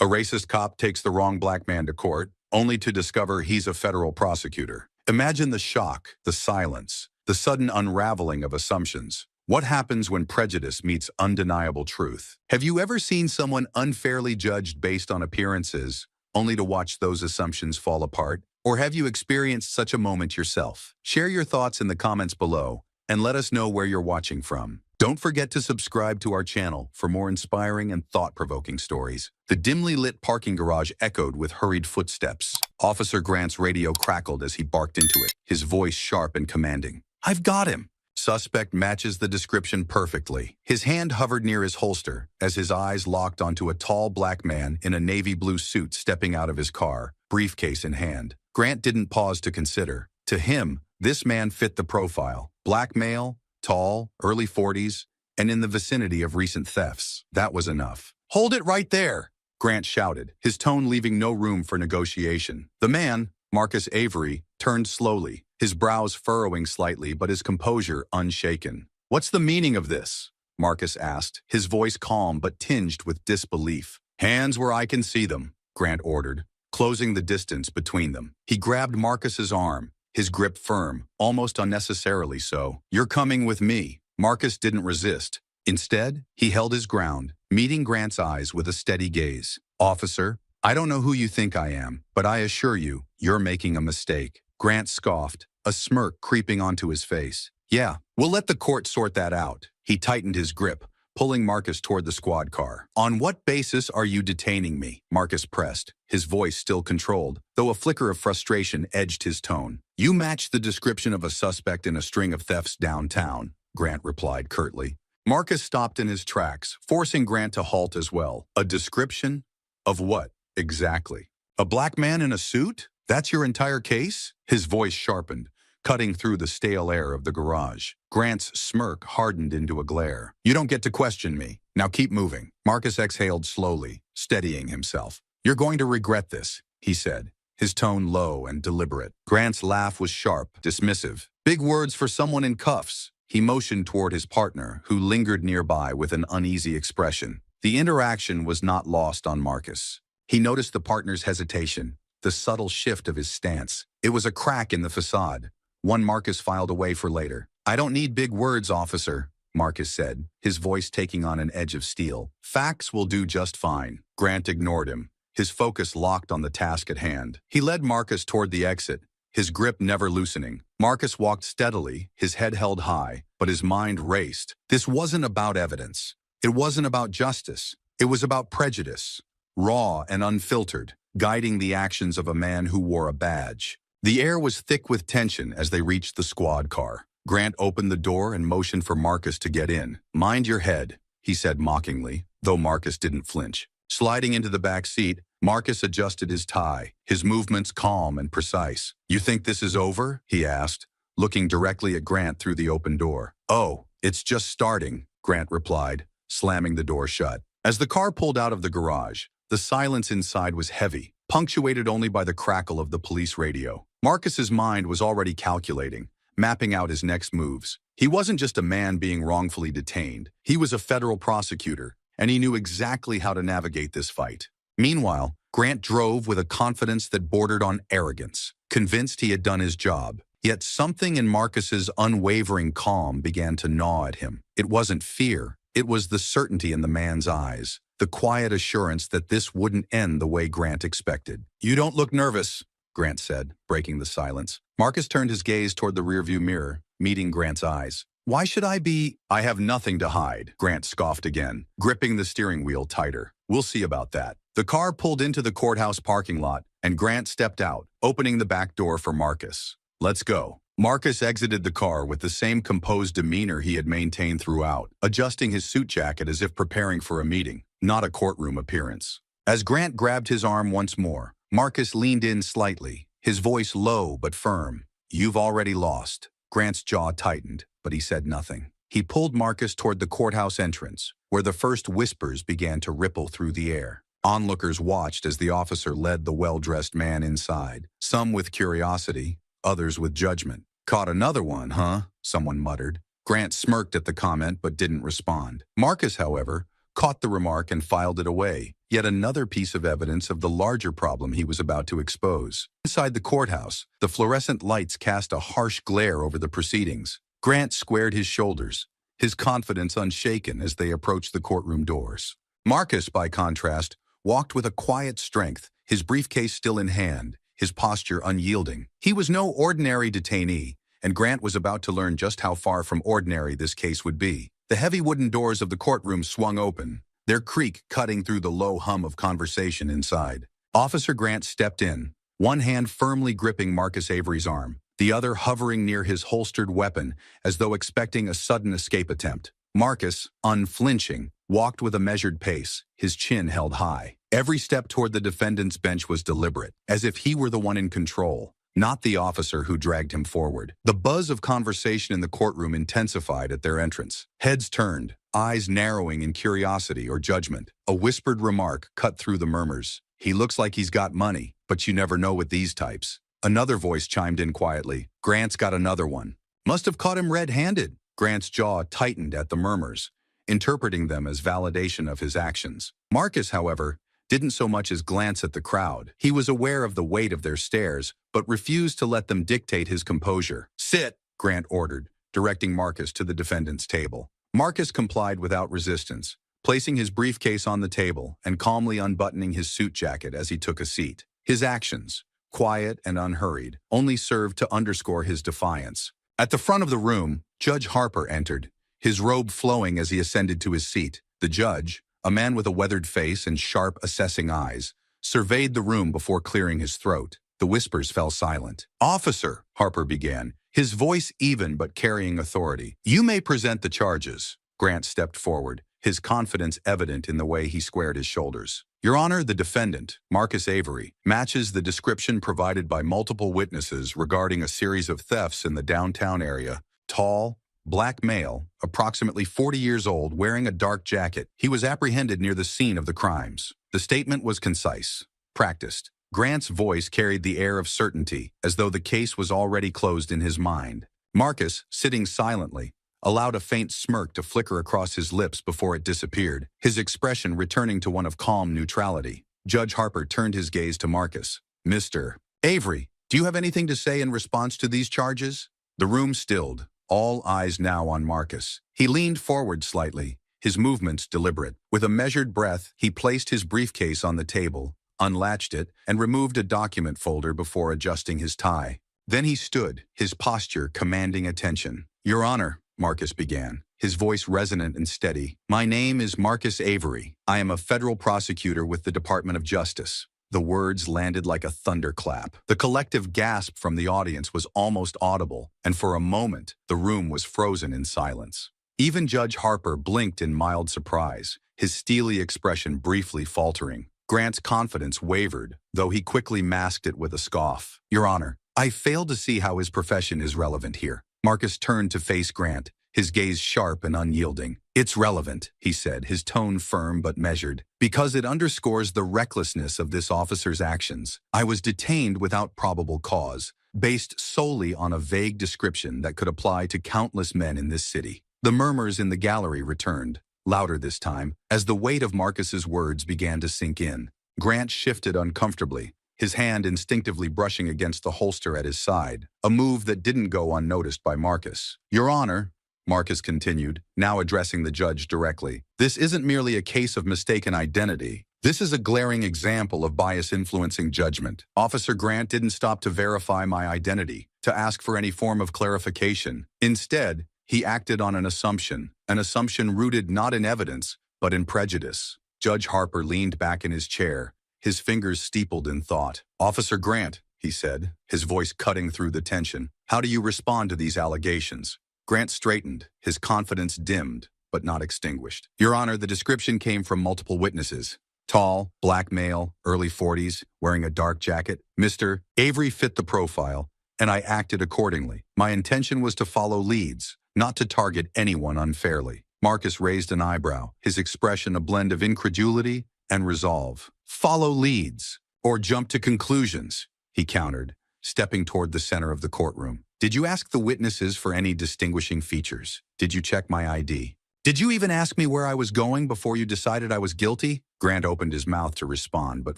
A racist cop takes the wrong black man to court, only to discover he's a federal prosecutor. Imagine the shock, the silence, the sudden unraveling of assumptions. What happens when prejudice meets undeniable truth? Have you ever seen someone unfairly judged based on appearances, only to watch those assumptions fall apart? Or have you experienced such a moment yourself? Share your thoughts in the comments below and let us know where you're watching from. Don't forget to subscribe to our channel for more inspiring and thought-provoking stories. The dimly lit parking garage echoed with hurried footsteps. Officer Grant's radio crackled as he barked into it, his voice sharp and commanding. "I've got him!" Suspect matches the description perfectly. His hand hovered near his holster as his eyes locked onto a tall black man in a navy blue suit stepping out of his car, briefcase in hand. Grant didn't pause to consider. To him, this man fit the profile. Black male, tall, early 40s, and in the vicinity of recent thefts. That was enough. "Hold it right there!" Grant shouted, his tone leaving no room for negotiation. The man, Marcus Avery, turned slowly, his brows furrowing slightly but his composure unshaken. "What's the meaning of this?" Marcus asked, his voice calm but tinged with disbelief. "Hands where I can see them," Grant ordered, closing the distance between them. He grabbed Marcus's arm, his grip firm, almost unnecessarily so. "You're coming with me." Marcus didn't resist. Instead, he held his ground, meeting Grant's eyes with a steady gaze. "Officer, I don't know who you think I am, but I assure you, you're making a mistake." Grant scoffed, a smirk creeping onto his face. "Yeah, we'll let the court sort that out." He tightened his grip, pulling Marcus toward the squad car. "On what basis are you detaining me?" Marcus pressed, his voice still controlled, though a flicker of frustration edged his tone. "You match the description of a suspect in a string of thefts downtown," Grant replied curtly. Marcus stopped in his tracks, forcing Grant to halt as well. "A description? Of what, exactly? A black man in a suit? That's your entire case?" His voice sharpened, cutting through the stale air of the garage. Grant's smirk hardened into a glare. "You don't get to question me. Now keep moving." Marcus exhaled slowly, steadying himself. "You're going to regret this," he said, his tone low and deliberate. Grant's laugh was sharp, dismissive. "Big words for someone in cuffs." He motioned toward his partner, who lingered nearby with an uneasy expression. The interaction was not lost on Marcus. He noticed the partner's hesitation, the subtle shift of his stance. It was a crack in the facade, one Marcus filed away for later. "I don't need big words, officer," Marcus said, his voice taking on an edge of steel. "Facts will do just fine." Grant ignored him, his focus locked on the task at hand. He led Marcus toward the exit, his grip never loosening. Marcus walked steadily, his head held high, but his mind raced. This wasn't about evidence. It wasn't about justice. It was about prejudice, raw and unfiltered, guiding the actions of a man who wore a badge. The air was thick with tension as they reached the squad car. Grant opened the door and motioned for Marcus to get in. "Mind your head," he said mockingly, though Marcus didn't flinch. Sliding into the back seat, Marcus adjusted his tie, his movements calm and precise. "You think this is over?" he asked, looking directly at Grant through the open door. "Oh, it's just starting," Grant replied, slamming the door shut. As the car pulled out of the garage, the silence inside was heavy, punctuated only by the crackle of the police radio. Marcus's mind was already calculating, mapping out his next moves. He wasn't just a man being wrongfully detained. He was a federal prosecutor, and he knew exactly how to navigate this fight. Meanwhile, Grant drove with a confidence that bordered on arrogance, convinced he had done his job. Yet something in Marcus's unwavering calm began to gnaw at him. It wasn't fear. It was the certainty in the man's eyes, the quiet assurance that this wouldn't end the way Grant expected. "You don't look nervous," Grant said, breaking the silence. Marcus turned his gaze toward the rearview mirror, meeting Grant's eyes. "Why should I be?" "I have nothing to hide," Grant scoffed again, gripping the steering wheel tighter. "We'll see about that." The car pulled into the courthouse parking lot, and Grant stepped out, opening the back door for Marcus. "Let's go." Marcus exited the car with the same composed demeanor he had maintained throughout, adjusting his suit jacket as if preparing for a meeting, not a courtroom appearance. As Grant grabbed his arm once more, Marcus leaned in slightly, his voice low but firm. "You've already lost." Grant's jaw tightened, but he said nothing. He pulled Marcus toward the courthouse entrance, where the first whispers began to ripple through the air. Onlookers watched as the officer led the well-dressed man inside, some with curiosity, others with judgment. "Caught another one, huh?" someone muttered. Grant smirked at the comment but didn't respond. Marcus, however, caught the remark and filed it away, yet another piece of evidence of the larger problem he was about to expose. Inside the courthouse, the fluorescent lights cast a harsh glare over the proceedings. Grant squared his shoulders, his confidence unshaken as they approached the courtroom doors. Marcus, by contrast, walked with a quiet strength, his briefcase still in hand, his posture unyielding. He was no ordinary detainee, and Grant was about to learn just how far from ordinary this case would be. The heavy wooden doors of the courtroom swung open, their creak cutting through the low hum of conversation inside. Officer Grant stepped in, one hand firmly gripping Marcus Avery's arm, the other hovering near his holstered weapon as though expecting a sudden escape attempt. Marcus, unflinching, walked with a measured pace, his chin held high. Every step toward the defendant's bench was deliberate, as if he were the one in control, not the officer who dragged him forward. The buzz of conversation in the courtroom intensified at their entrance. Heads turned, eyes narrowing in curiosity or judgment. A whispered remark cut through the murmurs. "He looks like he's got money, but you never know with these types." Another voice chimed in quietly. "Grant's got another one. Must have caught him red-handed." Grant's jaw tightened at the murmurs, interpreting them as validation of his actions. Marcus, however, didn't so much as glance at the crowd. He was aware of the weight of their stares, but refused to let them dictate his composure. "Sit," Grant ordered, directing Marcus to the defendant's table. Marcus complied without resistance, placing his briefcase on the table and calmly unbuttoning his suit jacket as he took a seat. His actions, quiet and unhurried, only served to underscore his defiance. At the front of the room, Judge Harper entered, his robe flowing as he ascended to his seat. The judge, a man with a weathered face and sharp, assessing eyes, surveyed the room before clearing his throat. The whispers fell silent. "Officer," Harper began, his voice even but carrying authority, "you may present the charges." Grant stepped forward, his confidence evident in the way he squared his shoulders. "Your Honor, the defendant, Marcus Avery, matches the description provided by multiple witnesses regarding a series of thefts in the downtown area. Tall, black male, approximately 40 years old, wearing a dark jacket. He was apprehended near the scene of the crimes." The statement was concise, practiced. Grant's voice carried the air of certainty, as though the case was already closed in his mind. Marcus, sitting silently, allowed a faint smirk to flicker across his lips before it disappeared, his expression returning to one of calm neutrality. Judge Harper turned his gaze to Marcus. "Mr. Avery, do you have anything to say in response to these charges?" The room stilled, all eyes now on Marcus. He leaned forward slightly, his movements deliberate. With a measured breath, he placed his briefcase on the table, unlatched it, and removed a document folder before adjusting his tie. Then he stood, his posture commanding attention. "Your Honor," Marcus began, his voice resonant and steady, "my name is Marcus Avery. I am a federal prosecutor with the Department of Justice." The words landed like a thunderclap. The collective gasp from the audience was almost audible, and for a moment, the room was frozen in silence. Even Judge Harper blinked in mild surprise, his steely expression briefly faltering. Grant's confidence wavered, though he quickly masked it with a scoff. "Your Honor, I fail to see how his profession is relevant here." Marcus turned to face Grant, his gaze sharp and unyielding. "It's relevant," he said, his tone firm but measured, "because it underscores the recklessness of this officer's actions. I was detained without probable cause, based solely on a vague description that could apply to countless men in this city." The murmurs in the gallery returned, louder this time, as the weight of Marcus's words began to sink in. Grant shifted uncomfortably, his hand instinctively brushing against the holster at his side, a move that didn't go unnoticed by Marcus. "Your Honor," Marcus continued, now addressing the judge directly, "this isn't merely a case of mistaken identity. This is a glaring example of bias influencing judgment. Officer Grant didn't stop to verify my identity, to ask for any form of clarification. Instead, he acted on an assumption rooted not in evidence, but in prejudice." Judge Harper leaned back in his chair, his fingers steepled in thought. "Officer Grant," he said, his voice cutting through the tension, "how do you respond to these allegations?" Grant straightened, his confidence dimmed, but not extinguished. "Your Honor, the description came from multiple witnesses. Tall, black male, early 40s, wearing a dark jacket. Mr. Avery fit the profile, and I acted accordingly. My intention was to follow leads, not to target anyone unfairly." Marcus raised an eyebrow, his expression a blend of incredulity and resolve. "Follow leads, or jump to conclusions," he countered, stepping toward the center of the courtroom. "Did you ask the witnesses for any distinguishing features? Did you check my ID?" Did you even ask me where I was going before you decided I was guilty? Grant opened his mouth to respond, but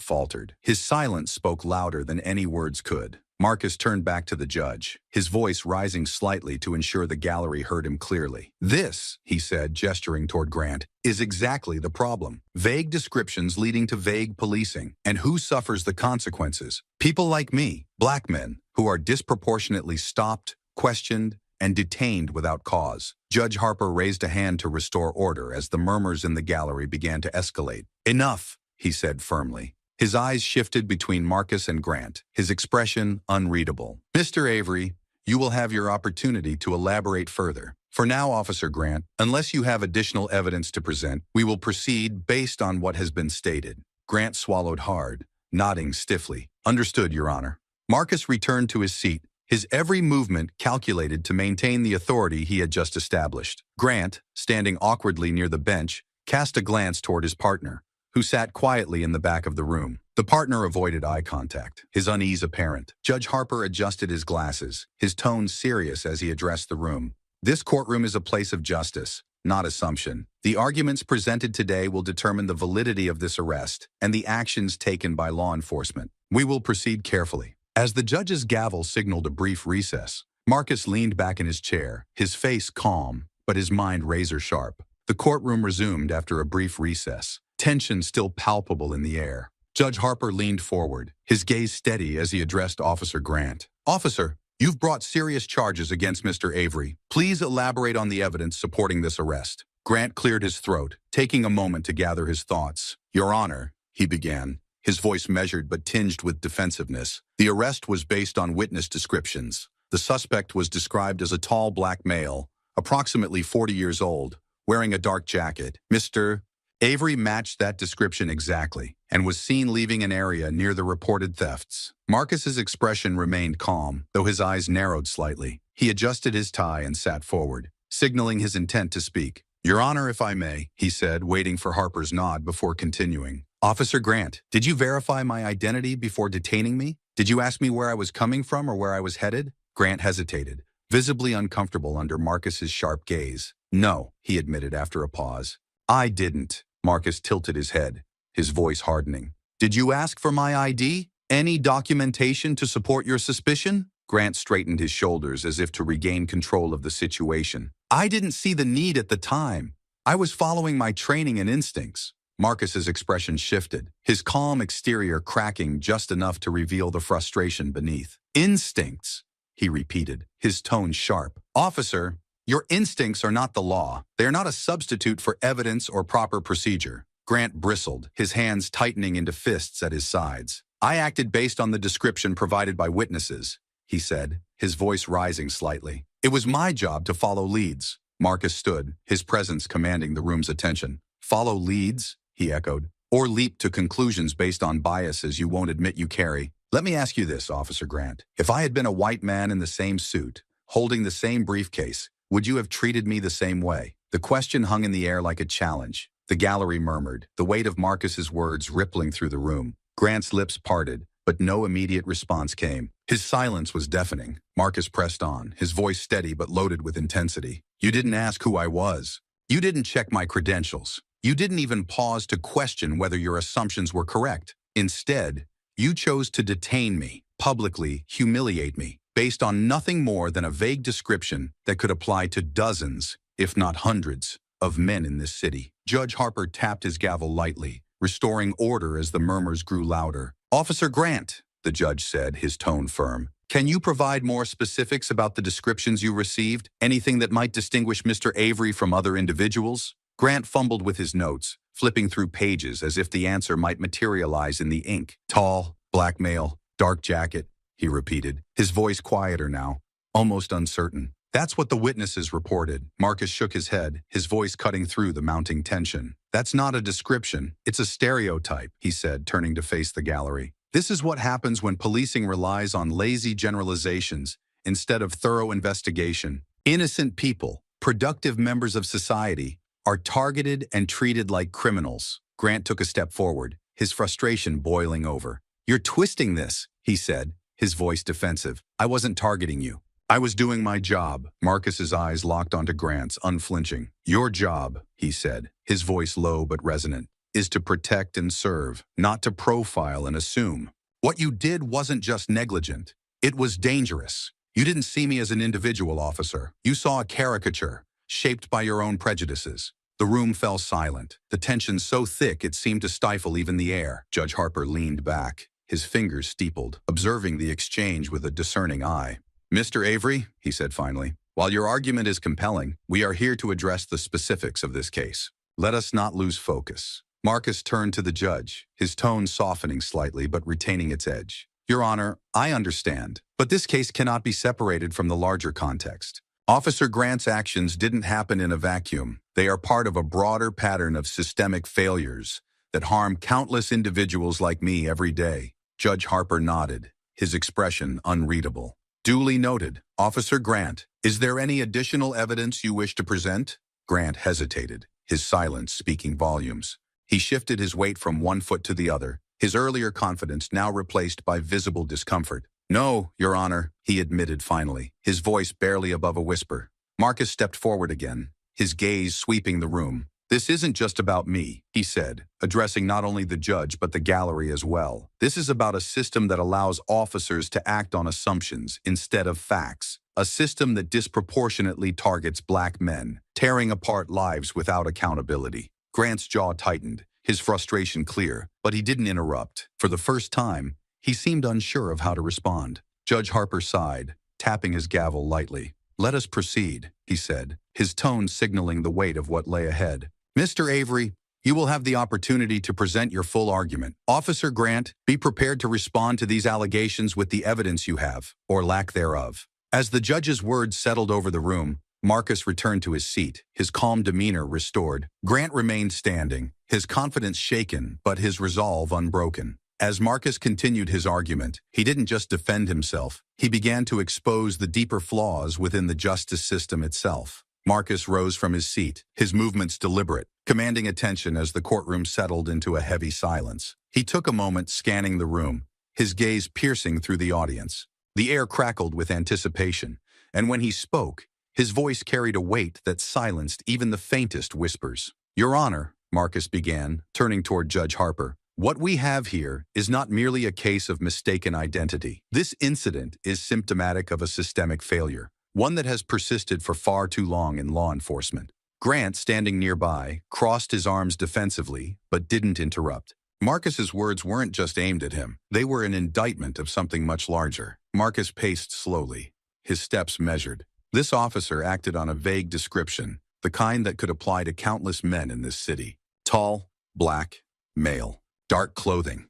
faltered. His silence spoke louder than any words could. Marcus turned back to the judge, his voice rising slightly to ensure the gallery heard him clearly. "This," he said, gesturing toward Grant, "is exactly the problem. Vague descriptions leading to vague policing. And who suffers the consequences? People like me, black men, who are disproportionately stopped, questioned, and detained without cause." Judge Harper raised a hand to restore order as the murmurs in the gallery began to escalate. "Enough," he said firmly. His eyes shifted between Marcus and Grant, his expression unreadable. "Mr. Avery, you will have your opportunity to elaborate further. For now, Officer Grant, unless you have additional evidence to present, we will proceed based on what has been stated." Grant swallowed hard, nodding stiffly. "Understood, Your Honor." Marcus returned to his seat, his every movement calculated to maintain the authority he had just established. Grant, standing awkwardly near the bench, cast a glance toward his partner, who sat quietly in the back of the room. The partner avoided eye contact, his unease apparent. Judge Harper adjusted his glasses, his tone serious as he addressed the room. "This courtroom is a place of justice, not assumption. The arguments presented today will determine the validity of this arrest and the actions taken by law enforcement. We will proceed carefully." As the judge's gavel signaled a brief recess, Marcus leaned back in his chair, his face calm, but his mind razor-sharp. The courtroom resumed after a brief recess, tension still palpable in the air. Judge Harper leaned forward, his gaze steady as he addressed Officer Grant. "Officer, you've brought serious charges against Mr. Avery. Please elaborate on the evidence supporting this arrest." Grant cleared his throat, taking a moment to gather his thoughts. "Your Honor," he began, his voice measured but tinged with defensiveness. "The arrest was based on witness descriptions. The suspect was described as a tall black male, approximately 40 years old, wearing a dark jacket. Mr. Avery matched that description exactly and was seen leaving an area near the reported thefts." Marcus's expression remained calm, though his eyes narrowed slightly. He adjusted his tie and sat forward, signaling his intent to speak. "Your Honor, if I may," he said, waiting for Harper's nod before continuing. "Officer Grant, did you verify my identity before detaining me? Did you ask me where I was coming from or where I was headed?" Grant hesitated, visibly uncomfortable under Marcus's sharp gaze. "No," he admitted after a pause. "I didn't." Marcus tilted his head, his voice hardening. "Did you ask for my ID? Any documentation to support your suspicion?" Grant straightened his shoulders as if to regain control of the situation. "I didn't see the need at the time. I was following my training and instincts." Marcus's expression shifted, his calm exterior cracking just enough to reveal the frustration beneath. "Instincts," he repeated, his tone sharp. "Officer, your instincts are not the law. They are not a substitute for evidence or proper procedure." Grant bristled, his hands tightening into fists at his sides. "I acted based on the description provided by witnesses," he said, his voice rising slightly. "It was my job to follow leads." Marcus stood, his presence commanding the room's attention. "Follow leads?" he echoed. "Or leap to conclusions based on biases you won't admit you carry? Let me ask you this, Officer Grant. If I had been a white man in the same suit, holding the same briefcase, would you have treated me the same way?" The question hung in the air like a challenge. The gallery murmured, the weight of Marcus's words rippling through the room. Grant's lips parted, but no immediate response came. His silence was deafening. Marcus pressed on, his voice steady but loaded with intensity. "You didn't ask who I was. You didn't check my credentials. You didn't even pause to question whether your assumptions were correct. Instead, you chose to detain me, publicly humiliate me, based on nothing more than a vague description that could apply to dozens, if not hundreds, of men in this city." Judge Harper tapped his gavel lightly, restoring order as the murmurs grew louder. "Officer Grant," the judge said, his tone firm, "can you provide more specifics about the descriptions you received? Anything that might distinguish Mr. Avery from other individuals?" Grant fumbled with his notes, flipping through pages as if the answer might materialize in the ink. "Tall, black male, dark jacket," he repeated, his voice quieter now, almost uncertain. "That's what the witnesses reported." Marcus shook his head, his voice cutting through the mounting tension. "That's not a description, it's a stereotype," he said, turning to face the gallery. "This is what happens when policing relies on lazy generalizations instead of thorough investigation. Innocent people, productive members of society, are targeted and treated like criminals." Grant took a step forward, his frustration boiling over. "You're twisting this," he said, his voice defensive. "I wasn't targeting you. I was doing my job. Marcus's eyes locked onto Grant's, unflinching. Your job, he said, his voice low but resonant, is to protect and serve, not to profile and assume. What you did wasn't just negligent. It was dangerous. You didn't see me as an individual, officer. You saw a caricature, shaped by your own prejudices. The room fell silent, the tension so thick it seemed to stifle even the air. Judge Harper leaned back, his fingers steepled, observing the exchange with a discerning eye. Mr. Avery, he said finally, while your argument is compelling, we are here to address the specifics of this case. Let us not lose focus. Marcus turned to the judge, his tone softening slightly but retaining its edge. Your Honor, I understand, but this case cannot be separated from the larger context. Officer Grant's actions didn't happen in a vacuum. They are part of a broader pattern of systemic failures that harm countless individuals like me every day. Judge Harper nodded, his expression unreadable. Duly noted. Officer Grant, is there any additional evidence you wish to present? Grant hesitated, his silence speaking volumes. He shifted his weight from one foot to the other, his earlier confidence now replaced by visible discomfort. No, Your Honor, he admitted finally, his voice barely above a whisper. Marcus stepped forward again, his gaze sweeping the room. This isn't just about me, he said, addressing not only the judge but the gallery as well. This is about a system that allows officers to act on assumptions instead of facts. A system that disproportionately targets black men, tearing apart lives without accountability. Grant's jaw tightened, his frustration clear, but he didn't interrupt. For the first time, he seemed unsure of how to respond. Judge Harper sighed, tapping his gavel lightly. Let us proceed, he said, his tone signaling the weight of what lay ahead. Mr. Avery, you will have the opportunity to present your full argument. Officer Grant, be prepared to respond to these allegations with the evidence you have, or lack thereof. As the judge's words settled over the room, Marcus returned to his seat, his calm demeanor restored. Grant remained standing, his confidence shaken, but his resolve unbroken. As Marcus continued his argument, he didn't just defend himself. He began to expose the deeper flaws within the justice system itself. Marcus rose from his seat, his movements deliberate, commanding attention as the courtroom settled into a heavy silence. He took a moment scanning the room, his gaze piercing through the audience. The air crackled with anticipation, and when he spoke, his voice carried a weight that silenced even the faintest whispers. Your Honor, Marcus began, turning toward Judge Harper, what we have here is not merely a case of mistaken identity. This incident is symptomatic of a systemic failure, one that has persisted for far too long in law enforcement. Grant, standing nearby, crossed his arms defensively, but didn't interrupt. Marcus's words weren't just aimed at him. They were an indictment of something much larger. Marcus paced slowly, his steps measured. This officer acted on a vague description, the kind that could apply to countless men in this city. Tall, black, male, dark clothing.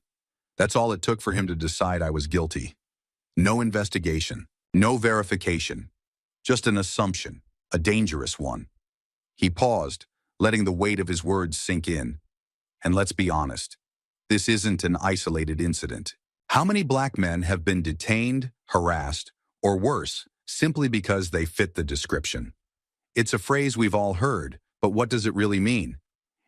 That's all it took for him to decide I was guilty. No investigation, no verification, just an assumption, a dangerous one. He paused, letting the weight of his words sink in. And let's be honest, this isn't an isolated incident. How many black men have been detained, harassed, or worse, simply because they fit the description? It's a phrase we've all heard, but what does it really mean?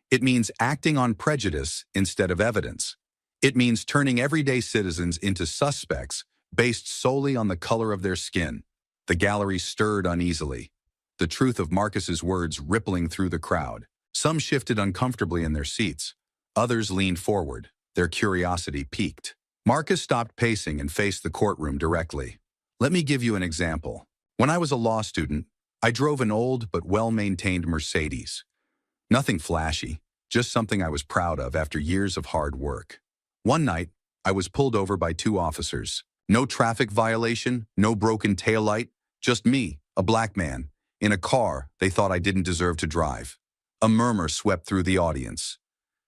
It means acting on prejudice instead of evidence. It means turning everyday citizens into suspects based solely on the color of their skin. The gallery stirred uneasily, the truth of Marcus's words rippling through the crowd. Some shifted uncomfortably in their seats. Others leaned forward, their curiosity piqued. Marcus stopped pacing and faced the courtroom directly. Let me give you an example. When I was a law student, I drove an old but well-maintained Mercedes. Nothing flashy, just something I was proud of after years of hard work. One night, I was pulled over by two officers. No traffic violation, no broken taillight, just me, a black man, in a car they thought I didn't deserve to drive. A murmur swept through the audience.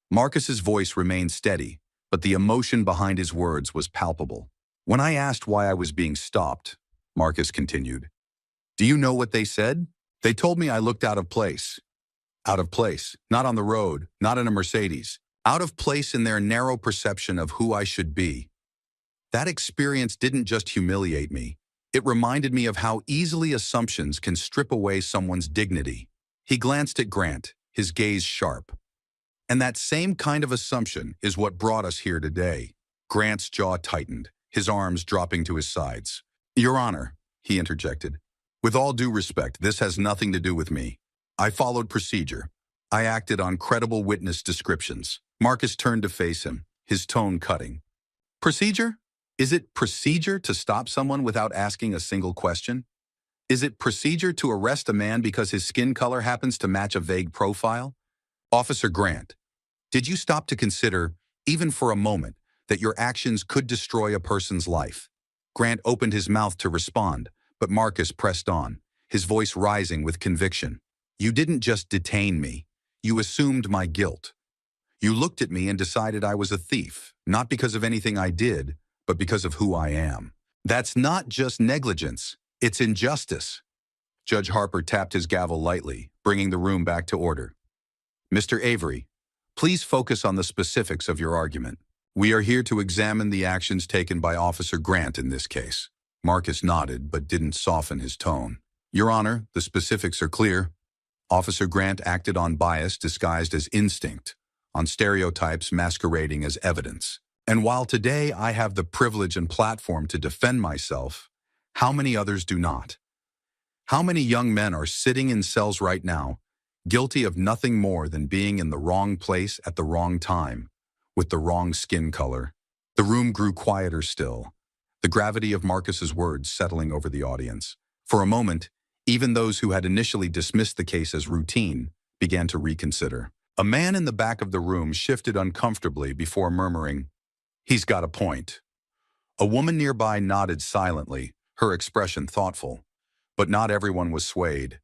Marcus's voice remained steady, but the emotion behind his words was palpable. When I asked why I was being stopped, Marcus continued, do you know what they said? They told me I looked out of place. Out of place, not on the road, not in a Mercedes. Out of place in their narrow perception of who I should be. That experience didn't just humiliate me. It reminded me of how easily assumptions can strip away someone's dignity. He glanced at Grant, his gaze sharp. And that same kind of assumption is what brought us here today. Grant's jaw tightened, his arms dropping to his sides. Your Honor, he interjected. With all due respect, this has nothing to do with me. I followed procedure. I acted on credible witness descriptions. Marcus turned to face him, his tone cutting. Procedure? Is it procedure to stop someone without asking a single question? Is it procedure to arrest a man because his skin color happens to match a vague profile? Officer Grant, did you stop to consider, even for a moment, that your actions could destroy a person's life? Grant opened his mouth to respond, but Marcus pressed on, his voice rising with conviction. You didn't just detain me. You assumed my guilt. You looked at me and decided I was a thief, not because of anything I did, but because of who I am. That's not just negligence, it's injustice. Judge Harper tapped his gavel lightly, bringing the room back to order. Mr. Avery, please focus on the specifics of your argument. We are here to examine the actions taken by Officer Grant in this case. Marcus nodded, but didn't soften his tone. Your Honor, the specifics are clear. Officer Grant acted on bias disguised as instinct, on stereotypes masquerading as evidence. And while today I have the privilege and platform to defend myself, how many others do not? How many young men are sitting in cells right now, guilty of nothing more than being in the wrong place at the wrong time, with the wrong skin color? The room grew quieter still, the gravity of Marcus's words settling over the audience. For a moment, even those who had initially dismissed the case as routine began to reconsider. A man in the back of the room shifted uncomfortably before murmuring, "He's got a point." A woman nearby nodded silently, her expression thoughtful. But not everyone was swayed.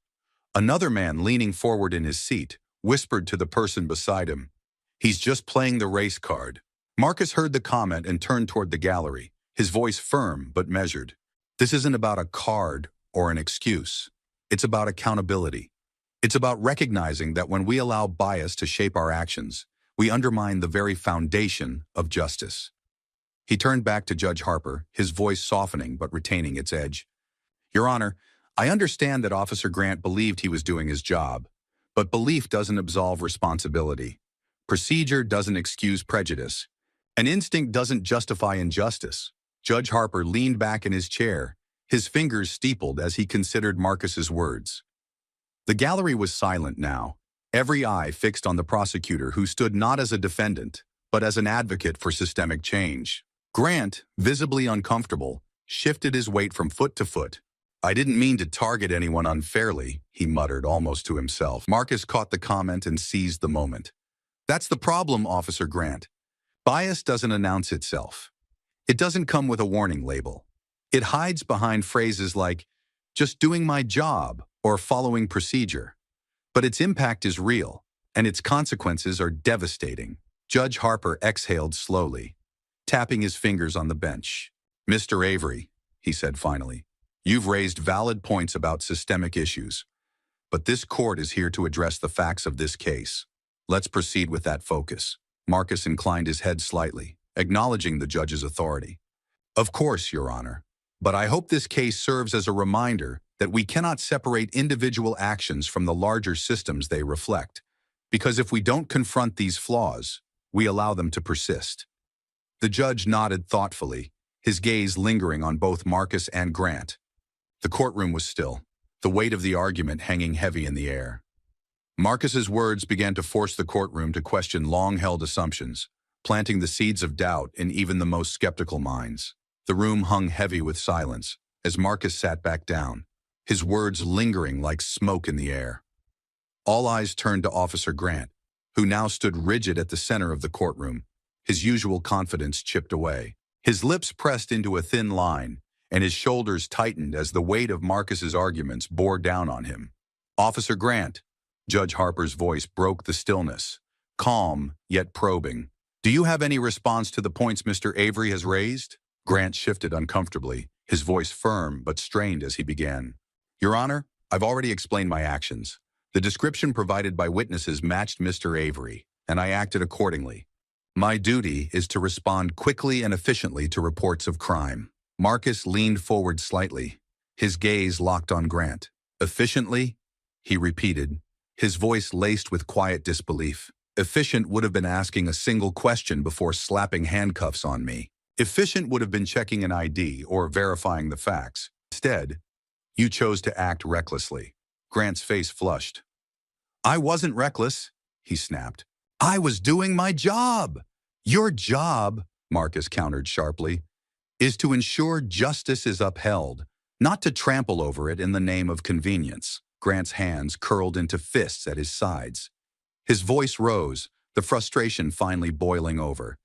Another man, leaning forward in his seat, whispered to the person beside him, "He's just playing the race card." Marcus heard the comment and turned toward the gallery, his voice firm but measured. This isn't about a card or an excuse. It's about accountability. It's about recognizing that when we allow bias to shape our actions, we undermine the very foundation of justice. He turned back to Judge Harper, his voice softening but retaining its edge. Your Honor, I understand that Officer Grant believed he was doing his job, but belief doesn't absolve responsibility. Procedure doesn't excuse prejudice. An instinct doesn't justify injustice. Judge Harper leaned back in his chair, his fingers steepled as he considered Marcus's words. The gallery was silent now, every eye fixed on the prosecutor who stood not as a defendant, but as an advocate for systemic change. Grant, visibly uncomfortable, shifted his weight from foot to foot. I didn't mean to target anyone unfairly, he muttered almost to himself. Marcus caught the comment and seized the moment. That's the problem, Officer Grant. Bias doesn't announce itself. It doesn't come with a warning label. It hides behind phrases like, just doing my job or following procedure. But its impact is real, and its consequences are devastating. Judge Harper exhaled slowly, tapping his fingers on the bench. Mr. Avery, he said finally, you've raised valid points about systemic issues, but this court is here to address the facts of this case. Let's proceed with that focus. Marcus inclined his head slightly, acknowledging the judge's authority. Of course, Your Honor, but I hope this case serves as a reminder that we cannot separate individual actions from the larger systems they reflect, because if we don't confront these flaws, we allow them to persist. The judge nodded thoughtfully, his gaze lingering on both Marcus and Grant. The courtroom was still, the weight of the argument hanging heavy in the air. Marcus's words began to force the courtroom to question long-held assumptions, planting the seeds of doubt in even the most skeptical minds. The room hung heavy with silence as Marcus sat back down, his words lingering like smoke in the air. All eyes turned to Officer Grant, who now stood rigid at the center of the courtroom, his usual confidence chipped away. His lips pressed into a thin line, and his shoulders tightened as the weight of Marcus's arguments bore down on him. Officer Grant, Judge Harper's voice broke the stillness, calm yet probing. Do you have any response to the points Mr. Avery has raised? Grant shifted uncomfortably, his voice firm but strained as he began. Your Honor, I've already explained my actions. The description provided by witnesses matched Mr. Avery, and I acted accordingly. My duty is to respond quickly and efficiently to reports of crime. Marcus leaned forward slightly, his gaze locked on Grant. Efficiently? He repeated, his voice laced with quiet disbelief. Efficient would have been asking a single question before slapping handcuffs on me. Efficient would have been checking an ID or verifying the facts. Instead, You chose to act recklessly. Grant's face flushed. I wasn't reckless, he snapped. I was doing my job. Your job, Marcus countered sharply, is to ensure justice is upheld, not to trample over it in the name of convenience. Grant's hands curled into fists at his sides. His voice rose, the frustration finally boiling over.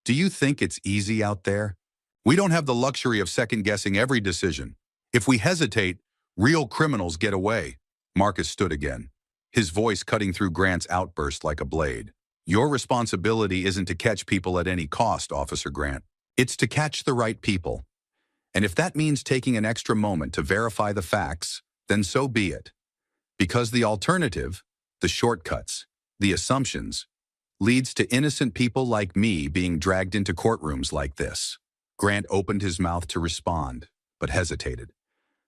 Do you think it's easy out there? We don't have the luxury of second-guessing every decision. If we hesitate, real criminals get away. Marcus stood again, his voice cutting through Grant's outburst like a blade. Your responsibility isn't to catch people at any cost, Officer Grant. It's to catch the right people. And if that means taking an extra moment to verify the facts, then so be it. Because the alternative, the shortcuts, the assumptions, leads to innocent people like me being dragged into courtrooms like this. Grant opened his mouth to respond, but hesitated,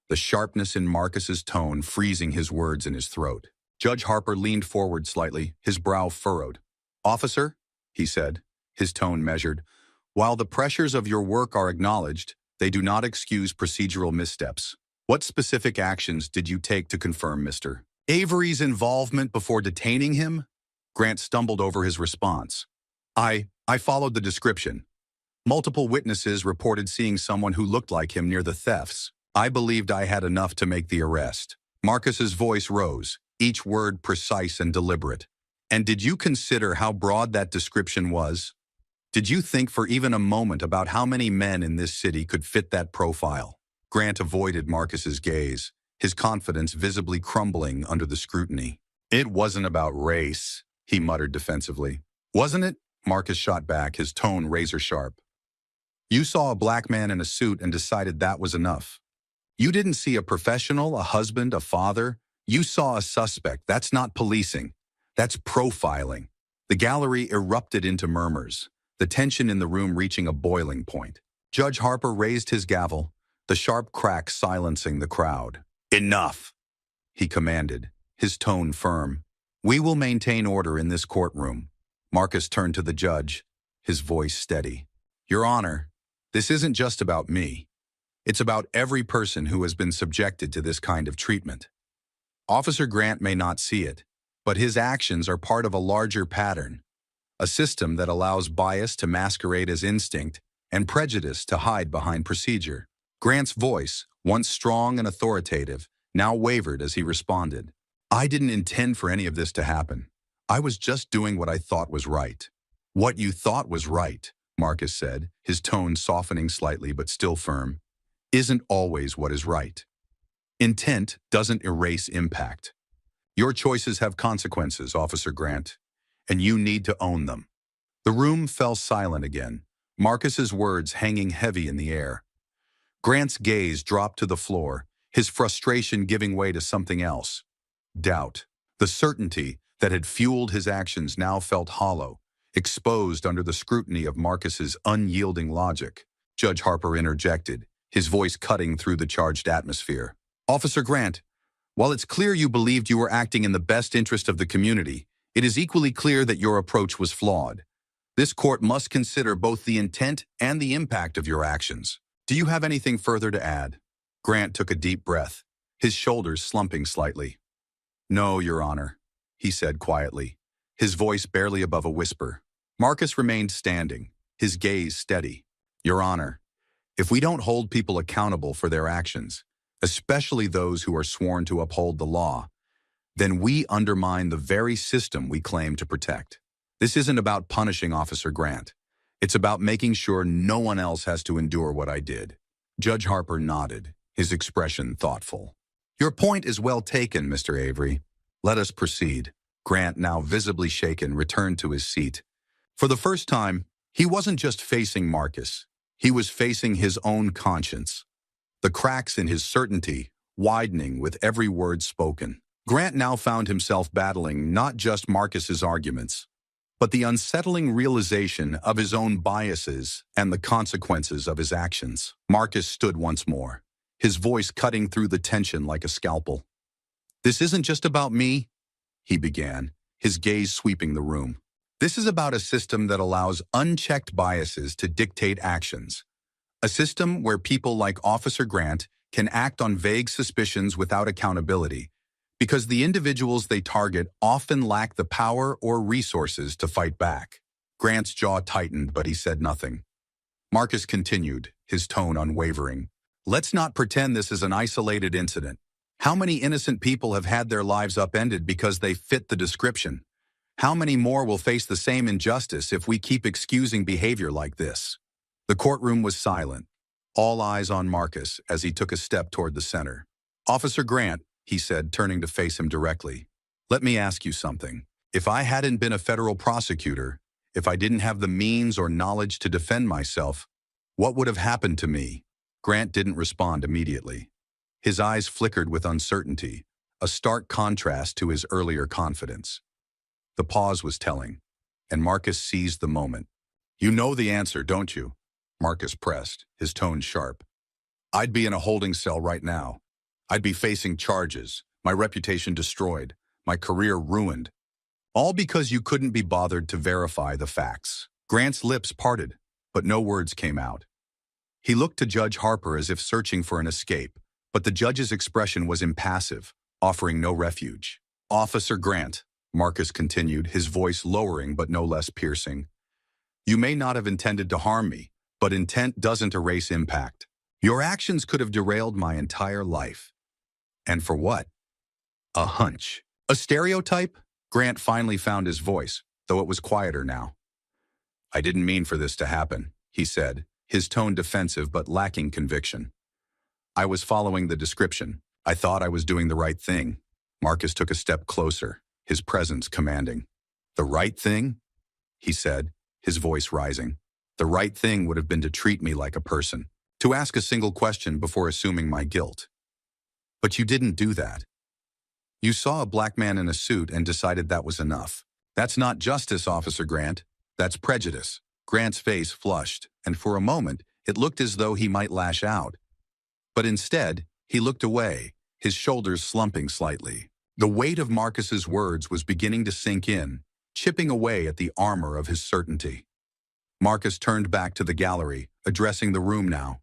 the sharpness in Marcus's tone freezing his words in his throat. Judge Harper leaned forward slightly, his brow furrowed. Officer, he said, his tone measured, while the pressures of your work are acknowledged, they do not excuse procedural missteps. What specific actions did you take to confirm Mr. Avery's involvement before detaining him? Grant stumbled over his response. I followed the description. Multiple witnesses reported seeing someone who looked like him near the thefts. I believed I had enough to make the arrest. Marcus's voice rose, each word precise and deliberate. And did you consider how broad that description was? Did you think for even a moment about how many men in this city could fit that profile? Grant avoided Marcus's gaze, his confidence visibly crumbling under the scrutiny. It wasn't about race, he muttered defensively. Wasn't it? Marcus shot back, his tone razor-sharp. You saw a black man in a suit and decided that was enough. You didn't see a professional, a husband, a father. You saw a suspect. That's not policing. That's profiling. The gallery erupted into murmurs, the tension in the room reaching a boiling point. Judge Harper raised his gavel, the sharp crack silencing the crowd. Enough, he commanded, his tone firm. We will maintain order in this courtroom. Marcus turned to the judge, his voice steady. Your Honor, this isn't just about me. It's about every person who has been subjected to this kind of treatment. Officer Grant may not see it, but his actions are part of a larger pattern, a system that allows bias to masquerade as instinct and prejudice to hide behind procedure. Grant's voice, once strong and authoritative, now wavered as he responded. I didn't intend for any of this to happen. I was just doing what I thought was right. What you thought was right, Marcus said, his tone softening slightly but still firm, isn't always what is right. Intent doesn't erase impact. Your choices have consequences, Officer Grant, and you need to own them. The room fell silent again, Marcus's words hanging heavy in the air. Grant's gaze dropped to the floor, his frustration giving way to something else. Doubt. The certainty that had fueled his actions now felt hollow, exposed under the scrutiny of Marcus's unyielding logic. Judge Harper interjected, his voice cutting through the charged atmosphere. Officer Grant, while it's clear you believed you were acting in the best interest of the community, it is equally clear that your approach was flawed. This court must consider both the intent and the impact of your actions. Do you have anything further to add? Grant took a deep breath, his shoulders slumping slightly. No, Your Honor, he said quietly, his voice barely above a whisper. Marcus remained standing, his gaze steady. Your Honor, if we don't hold people accountable for their actions, especially those who are sworn to uphold the law, then we undermine the very system we claim to protect. This isn't about punishing Officer Grant. It's about making sure no one else has to endure what I did. Judge Harper nodded, his expression thoughtful. Your point is well taken, Mr. Avery. Let us proceed. Grant, now visibly shaken, returned to his seat. For the first time, he wasn't just facing Marcus. He was facing his own conscience, the cracks in his certainty widening with every word spoken. Grant now found himself battling not just Marcus's arguments, but the unsettling realization of his own biases and the consequences of his actions. Marcus stood once more, his voice cutting through the tension like a scalpel. This isn't just about me, he began, his gaze sweeping the room. This is about a system that allows unchecked biases to dictate actions. A system where people like Officer Grant can act on vague suspicions without accountability because the individuals they target often lack the power or resources to fight back. Grant's jaw tightened, but he said nothing. Marcus continued, his tone unwavering. Let's not pretend this is an isolated incident. How many innocent people have had their lives upended because they fit the description? How many more will face the same injustice if we keep excusing behavior like this? The courtroom was silent, all eyes on Marcus as he took a step toward the center. Officer Grant, he said, turning to face him directly, let me ask you something. If I hadn't been a federal prosecutor, if I didn't have the means or knowledge to defend myself, what would have happened to me? Grant didn't respond immediately. His eyes flickered with uncertainty, a stark contrast to his earlier confidence. The pause was telling, and Marcus seized the moment. You know the answer, don't you? Marcus pressed, his tone sharp. I'd be in a holding cell right now. I'd be facing charges, my reputation destroyed, my career ruined. All because you couldn't be bothered to verify the facts. Grant's lips parted, but no words came out. He looked to Judge Harper as if searching for an escape, but the judge's expression was impassive, offering no refuge. Officer Grant, Marcus continued, his voice lowering but no less piercing. You may not have intended to harm me, but intent doesn't erase impact. Your actions could have derailed my entire life. And for what? A hunch. A stereotype? Grant finally found his voice, though it was quieter now. I didn't mean for this to happen, he said, his tone defensive but lacking conviction. I was following the description. I thought I was doing the right thing. Marcus took a step closer, his presence commanding. The right thing? He said, his voice rising. The right thing would have been to treat me like a person, to ask a single question before assuming my guilt. But you didn't do that. You saw a black man in a suit and decided that was enough. That's not justice, Officer Grant. That's prejudice. Grant's face flushed, and for a moment, it looked as though he might lash out. But instead, he looked away, his shoulders slumping slightly. The weight of Marcus's words was beginning to sink in, chipping away at the armor of his certainty. Marcus turned back to the gallery, addressing the room now.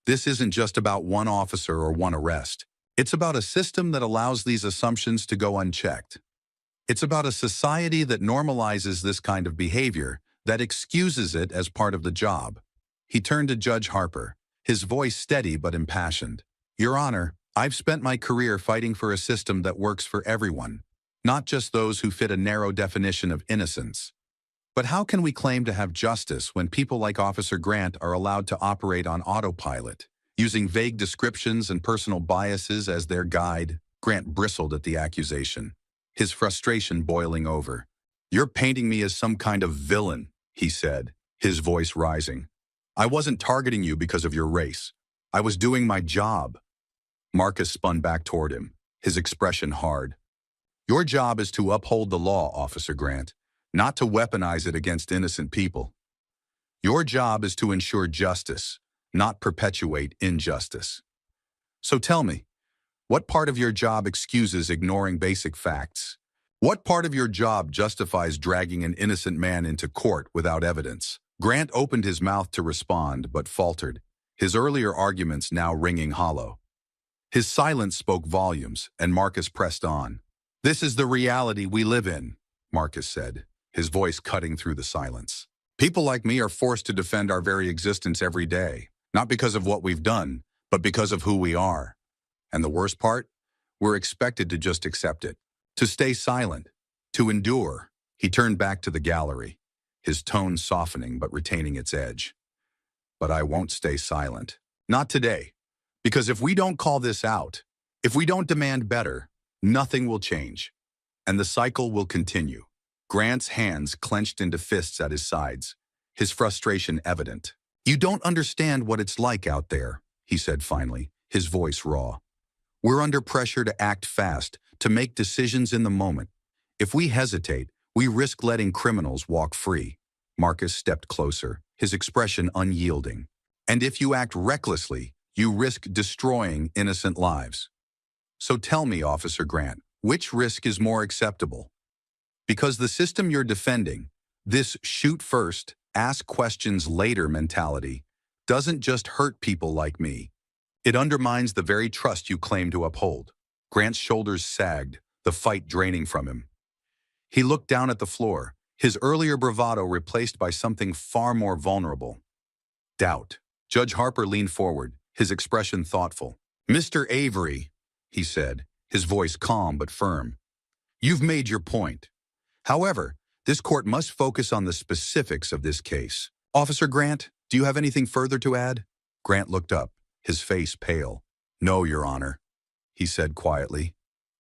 This isn't just about one officer or one arrest. It's about a system that allows these assumptions to go unchecked. It's about a society that normalizes this kind of behavior, that excuses it as part of the job. He turned to Judge Harper, his voice steady but impassioned. Your Honor, I've spent my career fighting for a system that works for everyone, not just those who fit a narrow definition of innocence. But how can we claim to have justice when people like Officer Grant are allowed to operate on autopilot, using vague descriptions and personal biases as their guide? Grant bristled at the accusation, his frustration boiling over. You're painting me as some kind of villain, he said, his voice rising. I wasn't targeting you because of your race. I was doing my job. Marcus spun back toward him, his expression hard. Your job is to uphold the law, Officer Grant, not to weaponize it against innocent people. Your job is to ensure justice, not perpetuate injustice. So tell me, what part of your job excuses ignoring basic facts? What part of your job justifies dragging an innocent man into court without evidence? Grant opened his mouth to respond, but faltered, his earlier arguments now ringing hollow. His silence spoke volumes, and Marcus pressed on. This is the reality we live in, Marcus said, his voice cutting through the silence. People like me are forced to defend our very existence every day, not because of what we've done, but because of who we are. And the worst part? We're expected to just accept it, to stay silent, to endure. He turned back to the gallery, his tone softening but retaining its edge. But I won't stay silent. Not today. Because if we don't call this out, if we don't demand better, nothing will change. And the cycle will continue. Grant's hands clenched into fists at his sides, his frustration evident. You don't understand what it's like out there, he said finally, his voice raw. We're under pressure to act fast, to make decisions in the moment. If we hesitate, we risk letting criminals walk free. Marcus stepped closer, his expression unyielding. And if you act recklessly, you risk destroying innocent lives. So tell me, Officer Grant, which risk is more acceptable? Because the system you're defending, this shoot first, ask questions later mentality, doesn't just hurt people like me. It undermines the very trust you claim to uphold. Grant's shoulders sagged, the fight draining from him. He looked down at the floor, his earlier bravado replaced by something far more vulnerable. Doubt. Judge Harper leaned forward, his expression thoughtful. "Mr. Avery," he said, his voice calm but firm, "you've made your point. However, this court must focus on the specifics of this case. Officer Grant, do you have anything further to add?" Grant looked up, his face pale. "No, Your Honor," he said quietly,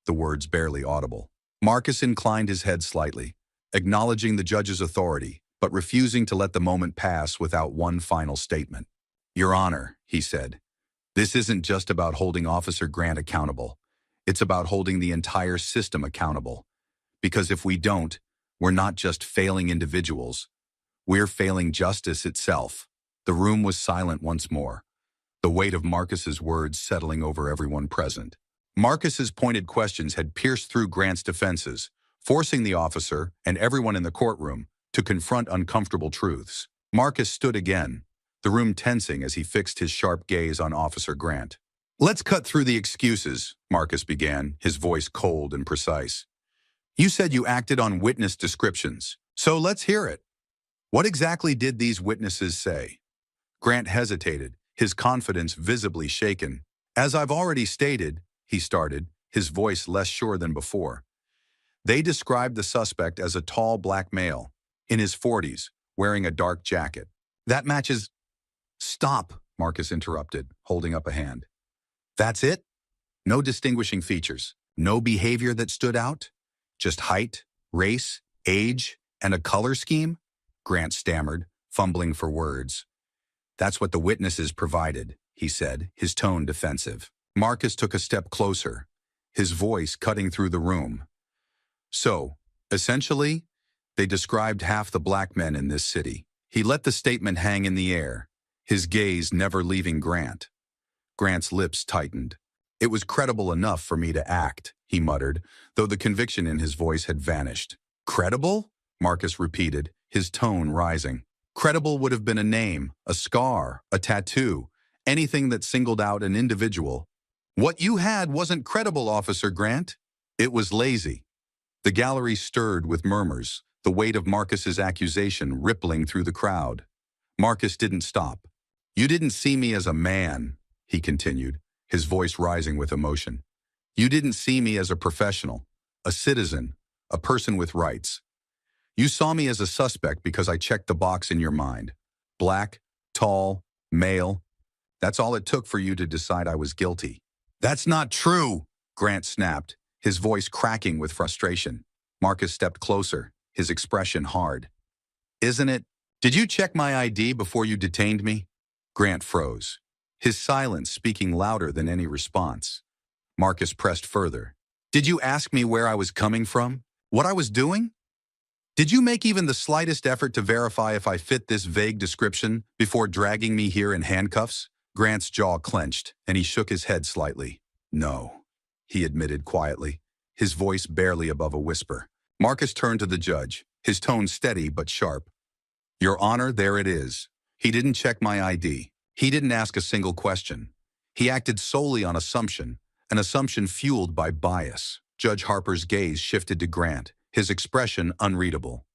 the words barely audible. Marcus inclined his head slightly, acknowledging the judge's authority, but refusing to let the moment pass without one final statement. "Your Honor," he said, "this isn't just about holding Officer Grant accountable. It's about holding the entire system accountable. Because if we don't, we're not just failing individuals. We're failing justice itself." The room was silent once more, the weight of Marcus's words settling over everyone present. Marcus's pointed questions had pierced through Grant's defenses, forcing the officer and everyone in the courtroom to confront uncomfortable truths. Marcus stood again, the room tensing as he fixed his sharp gaze on Officer Grant. "Let's cut through the excuses," Marcus began, his voice cold and precise. "You said you acted on witness descriptions, so let's hear it. What exactly did these witnesses say?" Grant hesitated, his confidence visibly shaken. "As I've already stated," he started, his voice less sure than before. "They described the suspect as a tall black male, in his 40s, wearing a dark jacket. That matches—" "Stop," Marcus interrupted, holding up a hand. "That's it? No distinguishing features, no behavior that stood out? Just height, race, age, and a color scheme?" Grant stammered, fumbling for words. "That's what the witnesses provided," he said, his tone defensive. Marcus took a step closer, his voice cutting through the room. "So, essentially, they described half the black men in this city." He let the statement hang in the air, his gaze never leaving Grant. Grant's lips tightened. "It was credible enough for me to act," he muttered, though the conviction in his voice had vanished. "Credible?" Marcus repeated, his tone rising. "Credible would have been a name, a scar, a tattoo, anything that singled out an individual. What you had wasn't credible, Officer Grant. It was lazy." The gallery stirred with murmurs, the weight of Marcus's accusation rippling through the crowd. Marcus didn't stop. "You didn't see me as a man," he continued, his voice rising with emotion. "You didn't see me as a professional, a citizen, a person with rights. You saw me as a suspect because I checked the box in your mind. Black, tall, male. That's all it took for you to decide I was guilty." "That's not true," Grant snapped, his voice cracking with frustration. Marcus stepped closer, his expression hard. "Isn't it? Did you check my ID before you detained me?" Grant froze, his silence speaking louder than any response. Marcus pressed further. "Did you ask me where I was coming from? What I was doing? Did you make even the slightest effort to verify if I fit this vague description before dragging me here in handcuffs?" Grant's jaw clenched, and he shook his head slightly. "No," he admitted quietly, his voice barely above a whisper. Marcus turned to the judge, his tone steady but sharp. "Your Honor, there it is. He didn't check my ID. He didn't ask a single question. He acted solely on assumption, an assumption fueled by bias." Judge Harper's gaze shifted to Grant, his expression unreadable.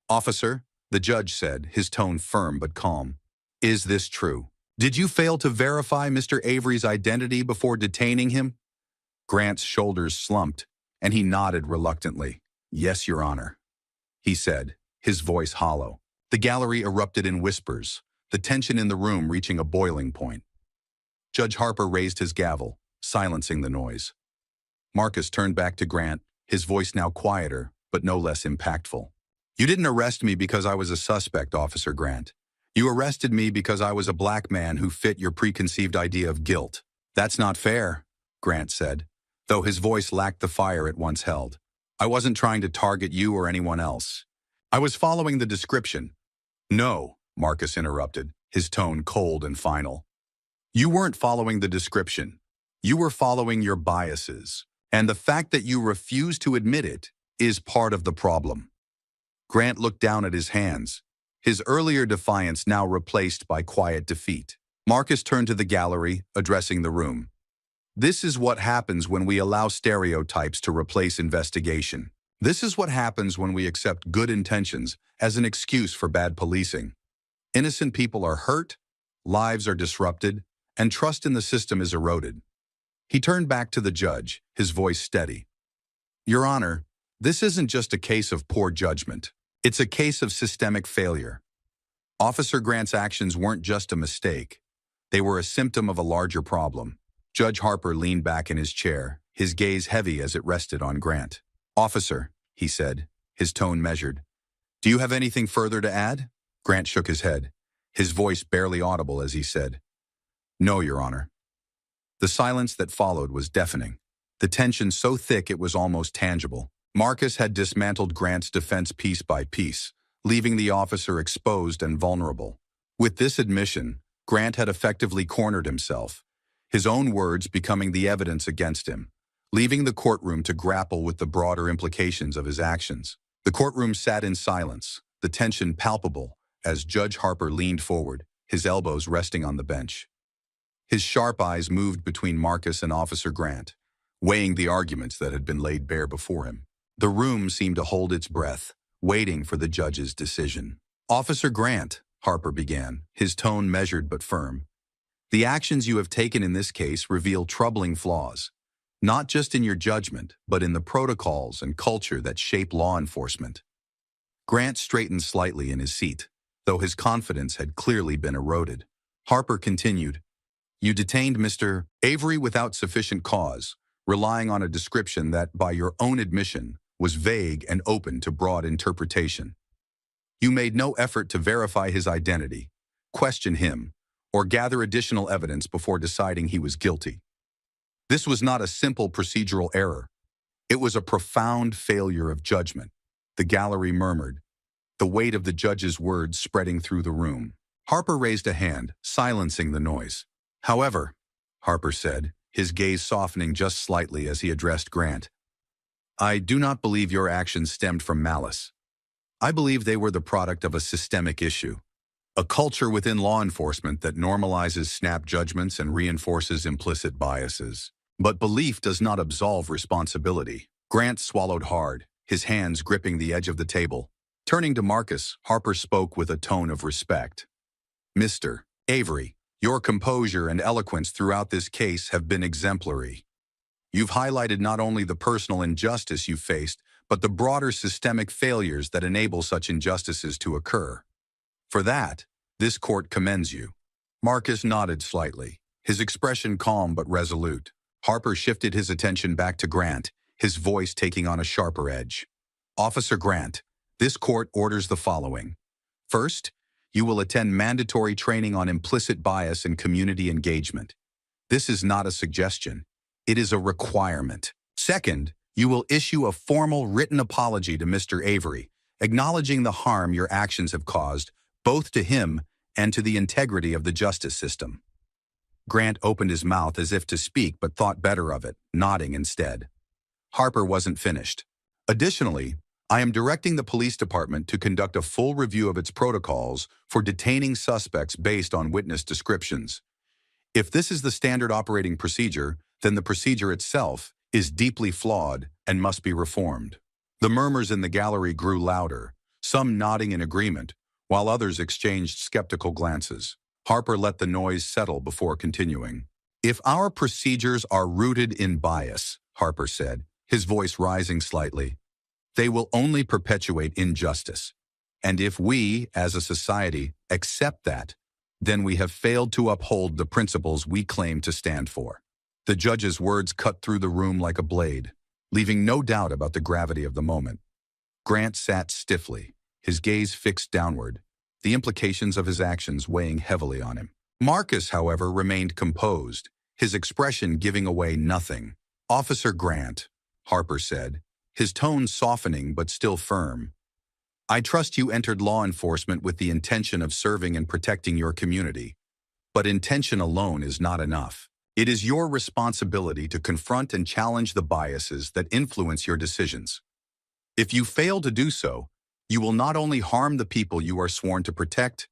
"Officer," the judge said, his tone firm but calm, "is this true? Did you fail to verify Mr. Avery's identity before detaining him?" Grant's shoulders slumped, and he nodded reluctantly. "Yes, Your Honor," he said, his voice hollow. The gallery erupted in whispers, the tension in the room reaching a boiling point. Judge Harper raised his gavel, silencing the noise. Marcus turned back to Grant, his voice now quieter, but no less impactful. "You didn't arrest me because I was a suspect, Officer Grant. You arrested me because I was a black man who fit your preconceived idea of guilt." "That's not fair," Grant said, though his voice lacked the fire it once held. "I wasn't trying to target you or anyone else. I was following the description." "No," Marcus interrupted, his tone cold and final. "You weren't following the description. You were following your biases. And the fact that you refuse to admit it is part of the problem." Grant looked down at his hands, his earlier defiance now replaced by quiet defeat. Marcus turned to the gallery, addressing the room. This is what happens when we allow stereotypes to replace investigation. This is what happens when we accept good intentions as an excuse for bad policing. Innocent people are hurt, lives are disrupted, and trust in the system is eroded. He turned back to the judge, his voice steady. Your Honor, this isn't just a case of poor judgment. It's a case of systemic failure. Officer Grant's actions weren't just a mistake. They were a symptom of a larger problem. Judge Harper leaned back in his chair, his gaze heavy as it rested on Grant. Officer, he said, his tone measured. Do you have anything further to add? Grant shook his head, his voice barely audible as he said, No, Your Honor. The silence that followed was deafening, the tension so thick it was almost tangible. Marcus had dismantled Grant's defense piece by piece, leaving the officer exposed and vulnerable. With this admission, Grant had effectively cornered himself, his own words becoming the evidence against him, leaving the courtroom to grapple with the broader implications of his actions. The courtroom sat in silence, the tension palpable, as Judge Harper leaned forward, his elbows resting on the bench. His sharp eyes moved between Marcus and Officer Grant, weighing the arguments that had been laid bare before him. The room seemed to hold its breath, waiting for the judge's decision. Officer Grant, Harper began, his tone measured but firm. The actions you have taken in this case reveal troubling flaws, not just in your judgment, but in the protocols and culture that shape law enforcement. Grant straightened slightly in his seat, though his confidence had clearly been eroded. Harper continued, You detained Mr. Avery without sufficient cause, relying on a description that, by your own admission, was vague and open to broad interpretation. You made no effort to verify his identity, question him, or gather additional evidence before deciding he was guilty. This was not a simple procedural error. It was a profound failure of judgment. The gallery murmured, the weight of the judge's words spreading through the room. Harper raised a hand, silencing the noise. However, Harper said, his gaze softening just slightly as he addressed Grant, I do not believe your actions stemmed from malice. I believe they were the product of a systemic issue, a culture within law enforcement that normalizes snap judgments and reinforces implicit biases. But belief does not absolve responsibility. Grant swallowed hard, his hands gripping the edge of the table. Turning to Marcus, Harper spoke with a tone of respect. Mr. Avery, your composure and eloquence throughout this case have been exemplary. You've highlighted not only the personal injustice you faced, but the broader systemic failures that enable such injustices to occur. For that, this court commends you. Marcus nodded slightly, his expression calm but resolute. Harper shifted his attention back to Grant, his voice taking on a sharper edge. Officer Grant, this court orders the following. First, you will attend mandatory training on implicit bias and community engagement. This is not a suggestion. It is a requirement. Second, you will issue a formal written apology to Mr. Avery, acknowledging the harm your actions have caused, both to him and to the integrity of the justice system. Grant opened his mouth as if to speak but thought better of it, nodding instead. Harper wasn't finished. Additionally, I am directing the police department to conduct a full review of its protocols for detaining suspects based on witness descriptions. If this is the standard operating procedure, then the procedure itself is deeply flawed and must be reformed. The murmurs in the gallery grew louder, some nodding in agreement, while others exchanged skeptical glances. Harper let the noise settle before continuing. If our procedures are rooted in bias, Harper said, his voice rising slightly, they will only perpetuate injustice. And if we, as a society, accept that, then we have failed to uphold the principles we claim to stand for. The judge's words cut through the room like a blade, leaving no doubt about the gravity of the moment. Grant sat stiffly, his gaze fixed downward, the implications of his actions weighing heavily on him. Marcus, however, remained composed, his expression giving away nothing. Officer Grant, Harper said, his tone softening but still firm. I trust you entered law enforcement with the intention of serving and protecting your community. But intention alone is not enough. It is your responsibility to confront and challenge the biases that influence your decisions. If you fail to do so, you will not only harm the people you are sworn to protect,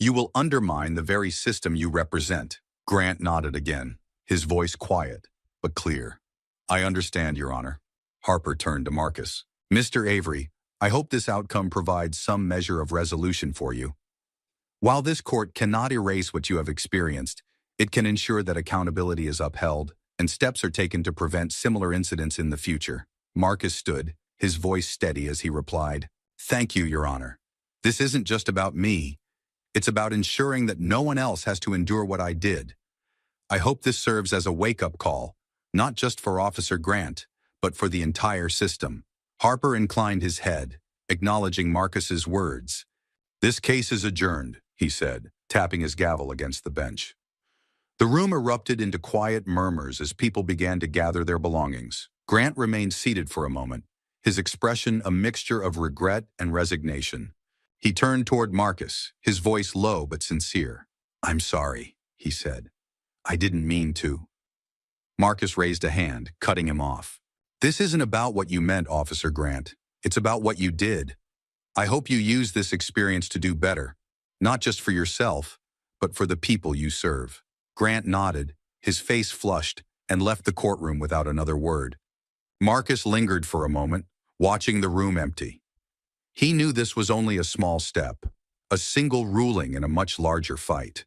You will undermine the very system you represent. Grant nodded again, his voice quiet, but clear. I understand, Your Honor. Harper turned to Marcus. Mr. Avery, I hope this outcome provides some measure of resolution for you. While this court cannot erase what you have experienced, it can ensure that accountability is upheld and steps are taken to prevent similar incidents in the future. Marcus stood, his voice steady as he replied, Thank you, Your Honor. This isn't just about me. It's about ensuring that no one else has to endure what I did. I hope this serves as a wake-up call, not just for Officer Grant, but for the entire system. Harper inclined his head, acknowledging Marcus's words. This case is adjourned, he said, tapping his gavel against the bench. The room erupted into quiet murmurs as people began to gather their belongings. Grant remained seated for a moment, his expression a mixture of regret and resignation. He turned toward Marcus, his voice low but sincere. I'm sorry, he said. I didn't mean to. Marcus raised a hand, cutting him off. This isn't about what you meant, Officer Grant. It's about what you did. I hope you use this experience to do better, not just for yourself, but for the people you serve. Grant nodded, his face flushed, and left the courtroom without another word. Marcus lingered for a moment, watching the room empty. He knew this was only a small step, a single ruling in a much larger fight.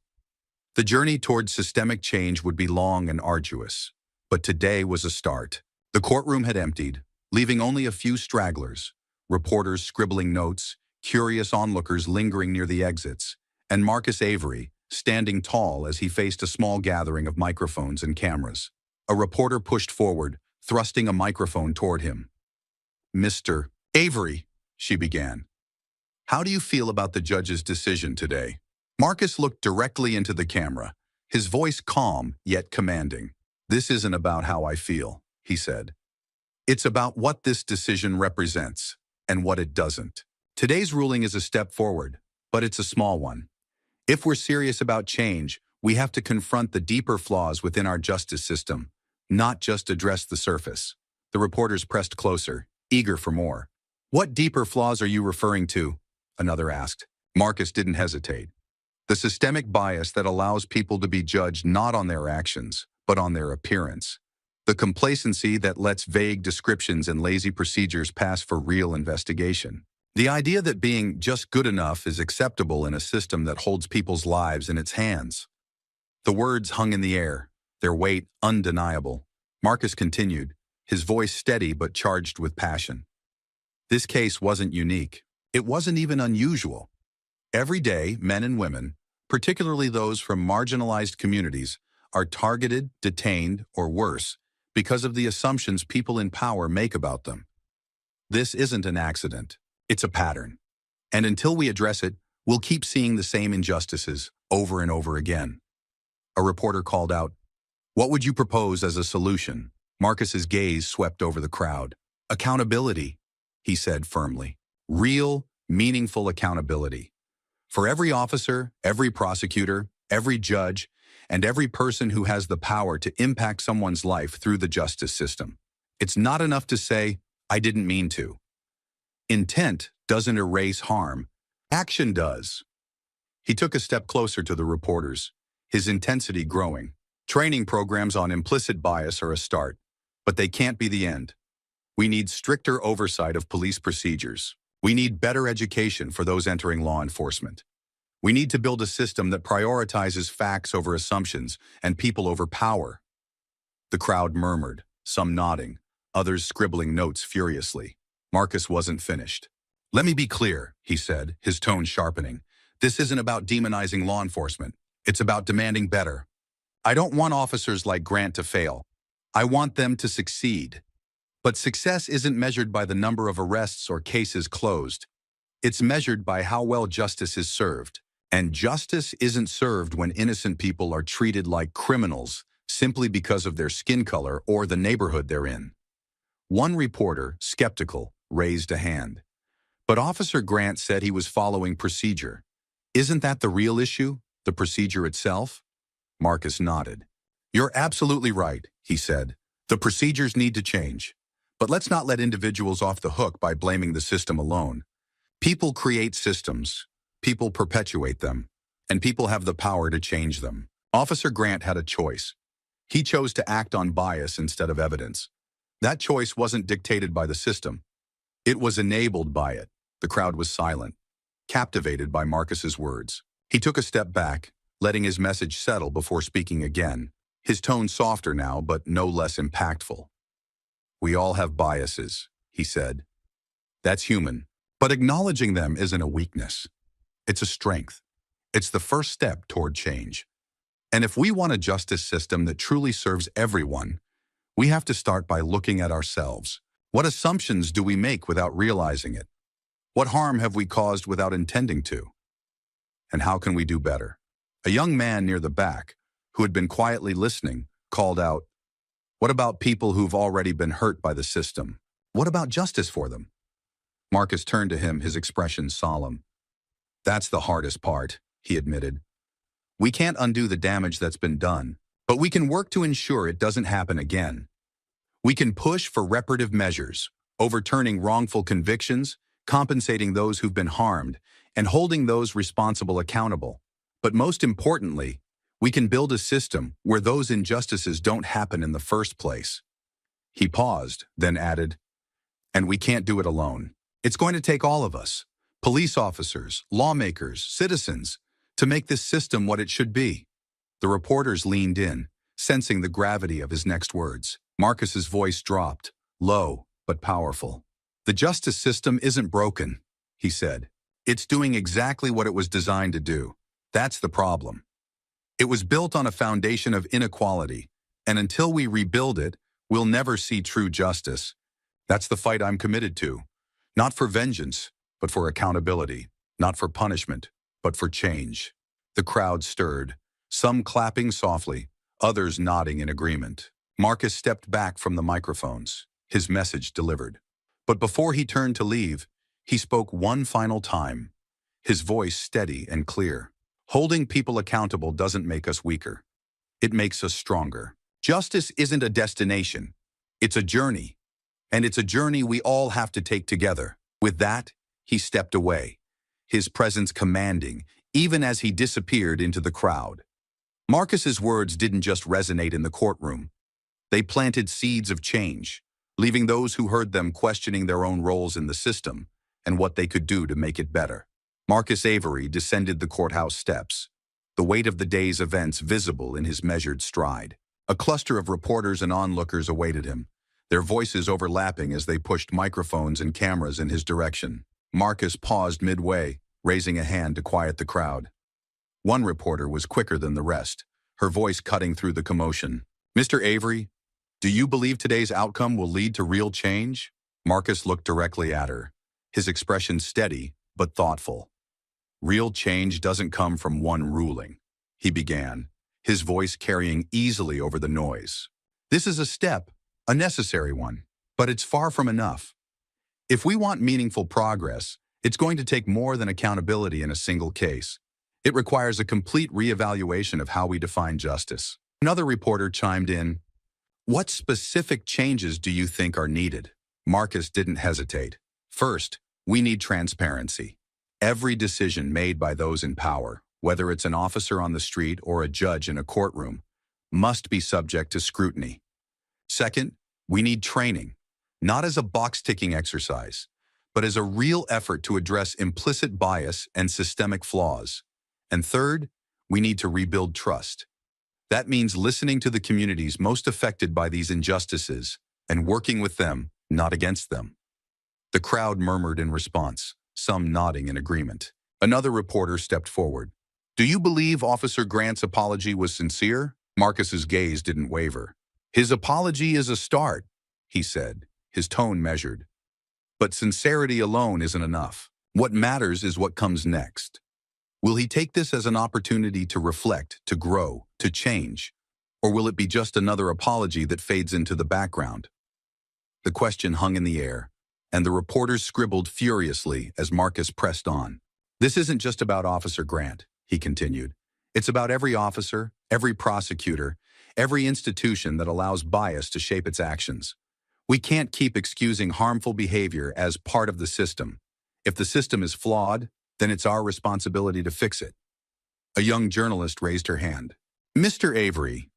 The journey towards systemic change would be long and arduous, but today was a start. The courtroom had emptied, leaving only a few stragglers, reporters scribbling notes, curious onlookers lingering near the exits, and Marcus Avery, standing tall as he faced a small gathering of microphones and cameras. A reporter pushed forward, thrusting a microphone toward him. Mr. Avery, she began. How do you feel about the judge's decision today? Marcus looked directly into the camera, his voice calm yet commanding. This isn't about how I feel, he said. It's about what this decision represents and what it doesn't. Today's ruling is a step forward, but it's a small one. If we're serious about change, we have to confront the deeper flaws within our justice system, not just address the surface. The reporters pressed closer, eager for more. What deeper flaws are you referring to? Another asked. Marcus didn't hesitate. The systemic bias that allows people to be judged not on their actions, but on their appearance. The complacency that lets vague descriptions and lazy procedures pass for real investigation. The idea that being just good enough is acceptable in a system that holds people's lives in its hands. The words hung in the air, their weight undeniable. Marcus continued, his voice steady but charged with passion. This case wasn't unique. It wasn't even unusual. Every day, men and women, particularly those from marginalized communities, are targeted, detained, or worse, because of the assumptions people in power make about them. This isn't an accident. It's a pattern. And until we address it, we'll keep seeing the same injustices over and over again. A reporter called out, What would you propose as a solution? Marcus's gaze swept over the crowd. Accountability, he said firmly. Real, meaningful accountability. For every officer, every prosecutor, every judge, and every person who has the power to impact someone's life through the justice system. It's not enough to say, I didn't mean to. Intent doesn't erase harm. Action does. He took a step closer to the reporters, his intensity growing. Training programs on implicit bias are a start, but they can't be the end. We need stricter oversight of police procedures. We need better education for those entering law enforcement. We need to build a system that prioritizes facts over assumptions and people over power. The crowd murmured, some nodding, others scribbling notes furiously. Marcus wasn't finished. Let me be clear, he said, his tone sharpening. This isn't about demonizing law enforcement. It's about demanding better. I don't want officers like Grant to fail. I want them to succeed. But success isn't measured by the number of arrests or cases closed. It's measured by how well justice is served. And justice isn't served when innocent people are treated like criminals simply because of their skin color or the neighborhood they're in. One reporter, skeptical, raised a hand. But Officer Grant said he was following procedure. Isn't that the real issue, the procedure itself? Marcus nodded. You're absolutely right, he said. The procedures need to change. But let's not let individuals off the hook by blaming the system alone. People create systems. People perpetuate them. and people have the power to change them. Officer Grant had a choice. He chose to act on bias instead of evidence. That choice wasn't dictated by the system. It was enabled by it. The crowd was silent, captivated by Marcus's words. He took a step back, letting his message settle before speaking again, his tone softer now but no less impactful. "We all have biases," he said. "That's human. But acknowledging them isn't a weakness. It's a strength. It's the first step toward change. And if we want a justice system that truly serves everyone, we have to start by looking at ourselves. What assumptions do we make without realizing it? What harm have we caused without intending to? And how can we do better?" A young man near the back, who had been quietly listening, called out, "What about people who've already been hurt by the system? What about justice for them?" Marcus turned to him, his expression solemn. "That's the hardest part," he admitted. "We can't undo the damage that's been done, but we can work to ensure it doesn't happen again. We can push for reparative measures, overturning wrongful convictions, compensating those who've been harmed, and holding those responsible accountable. But most importantly, we can build a system where those injustices don't happen in the first place." He paused, then added, "And we can't do it alone. It's going to take all of us, police officers, lawmakers, citizens, to make this system what it should be." The reporters leaned in, sensing the gravity of his next words. Marcus's voice dropped, low but powerful. "The justice system isn't broken," he said. "It's doing exactly what it was designed to do. That's the problem. It was built on a foundation of inequality, and until we rebuild it, we'll never see true justice. That's the fight I'm committed to. Not for vengeance, but for accountability. Not for punishment, but for change." The crowd stirred, some clapping softly, others nodding in agreement. Marcus stepped back from the microphones, his message delivered. But before he turned to leave, he spoke one final time, his voice steady and clear. "Holding people accountable doesn't make us weaker. It makes us stronger. Justice isn't a destination. It's a journey. And it's a journey we all have to take together." With that, he stepped away, his presence commanding, even as he disappeared into the crowd. Marcus's words didn't just resonate in the courtroom. They planted seeds of change, leaving those who heard them questioning their own roles in the system and what they could do to make it better. Marcus Avery descended the courthouse steps, the weight of the day's events visible in his measured stride. A cluster of reporters and onlookers awaited him, their voices overlapping as they pushed microphones and cameras in his direction. Marcus paused midway, raising a hand to quiet the crowd. One reporter was quicker than the rest, her voice cutting through the commotion. "Mr. Avery, do you believe today's outcome will lead to real change?" Marcus looked directly at her, his expression steady but thoughtful. "Real change doesn't come from one ruling," he began, his voice carrying easily over the noise. "This is a step, a necessary one, but it's far from enough. If we want meaningful progress, it's going to take more than accountability in a single case. It requires a complete reevaluation of how we define justice." Another reporter chimed in, "What specific changes do you think are needed?" Marcus didn't hesitate. "First, we need transparency. Every decision made by those in power, whether it's an officer on the street or a judge in a courtroom, must be subject to scrutiny. Second, we need training, not as a box-ticking exercise, but as a real effort to address implicit bias and systemic flaws. And third, we need to rebuild trust. That means listening to the communities most affected by these injustices and working with them, not against them." The crowd murmured in response, some nodding in agreement. Another reporter stepped forward. "Do you believe Officer Grant's apology was sincere?" Marcus's gaze didn't waver. "His apology is a start," he said, his tone measured. "But sincerity alone isn't enough. What matters is what comes next. Will he take this as an opportunity to reflect, to grow, to change? Or will it be just another apology that fades into the background?" The question hung in the air, and the reporters scribbled furiously as Marcus pressed on. "This isn't just about Officer Grant," he continued. "It's about every officer, every prosecutor, every institution that allows bias to shape its actions. We can't keep excusing harmful behavior as part of the system. If the system is flawed, then it's our responsibility to fix it." A young journalist raised her hand. Mr. Avery,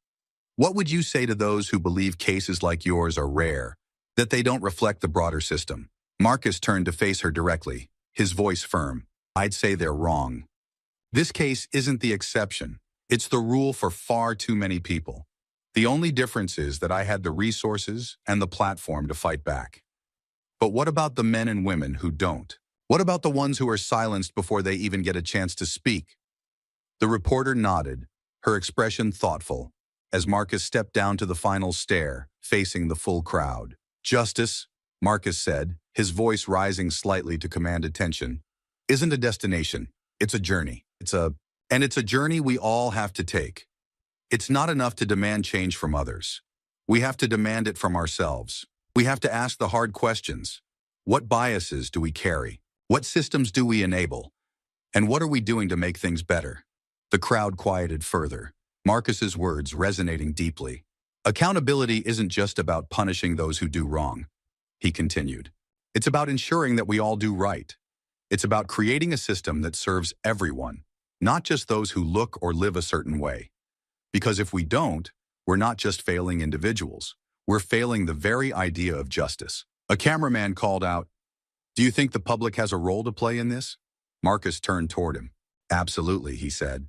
what would you say to those who believe cases like yours are rare, that they don't reflect the broader system? Marcus turned to face her directly, his voice firm. I'd say they're wrong. This case isn't the exception. It's the rule for far too many people. The only difference is that I had the resources and the platform to fight back. But what about the men and women who don't? What about the ones who are silenced before they even get a chance to speak? The reporter nodded, her expression thoughtful, as Marcus stepped down to the final stair, facing the full crowd. Justice, Marcus said, his voice rising slightly to command attention, isn't a destination. It's a journey. It's a journey we all have to take. It's not enough to demand change from others. We have to demand it from ourselves. We have to ask the hard questions. What biases do we carry? What systems do we enable? And what are we doing to make things better? The crowd quieted further, Marcus's words resonating deeply. Accountability isn't just about punishing those who do wrong, he continued. It's about ensuring that we all do right. It's about creating a system that serves everyone, not just those who look or live a certain way. Because if we don't, we're not just failing individuals. We're failing the very idea of justice. A cameraman called out, "Do you think the public has a role to play in this?" Marcus turned toward him. "Absolutely," he said.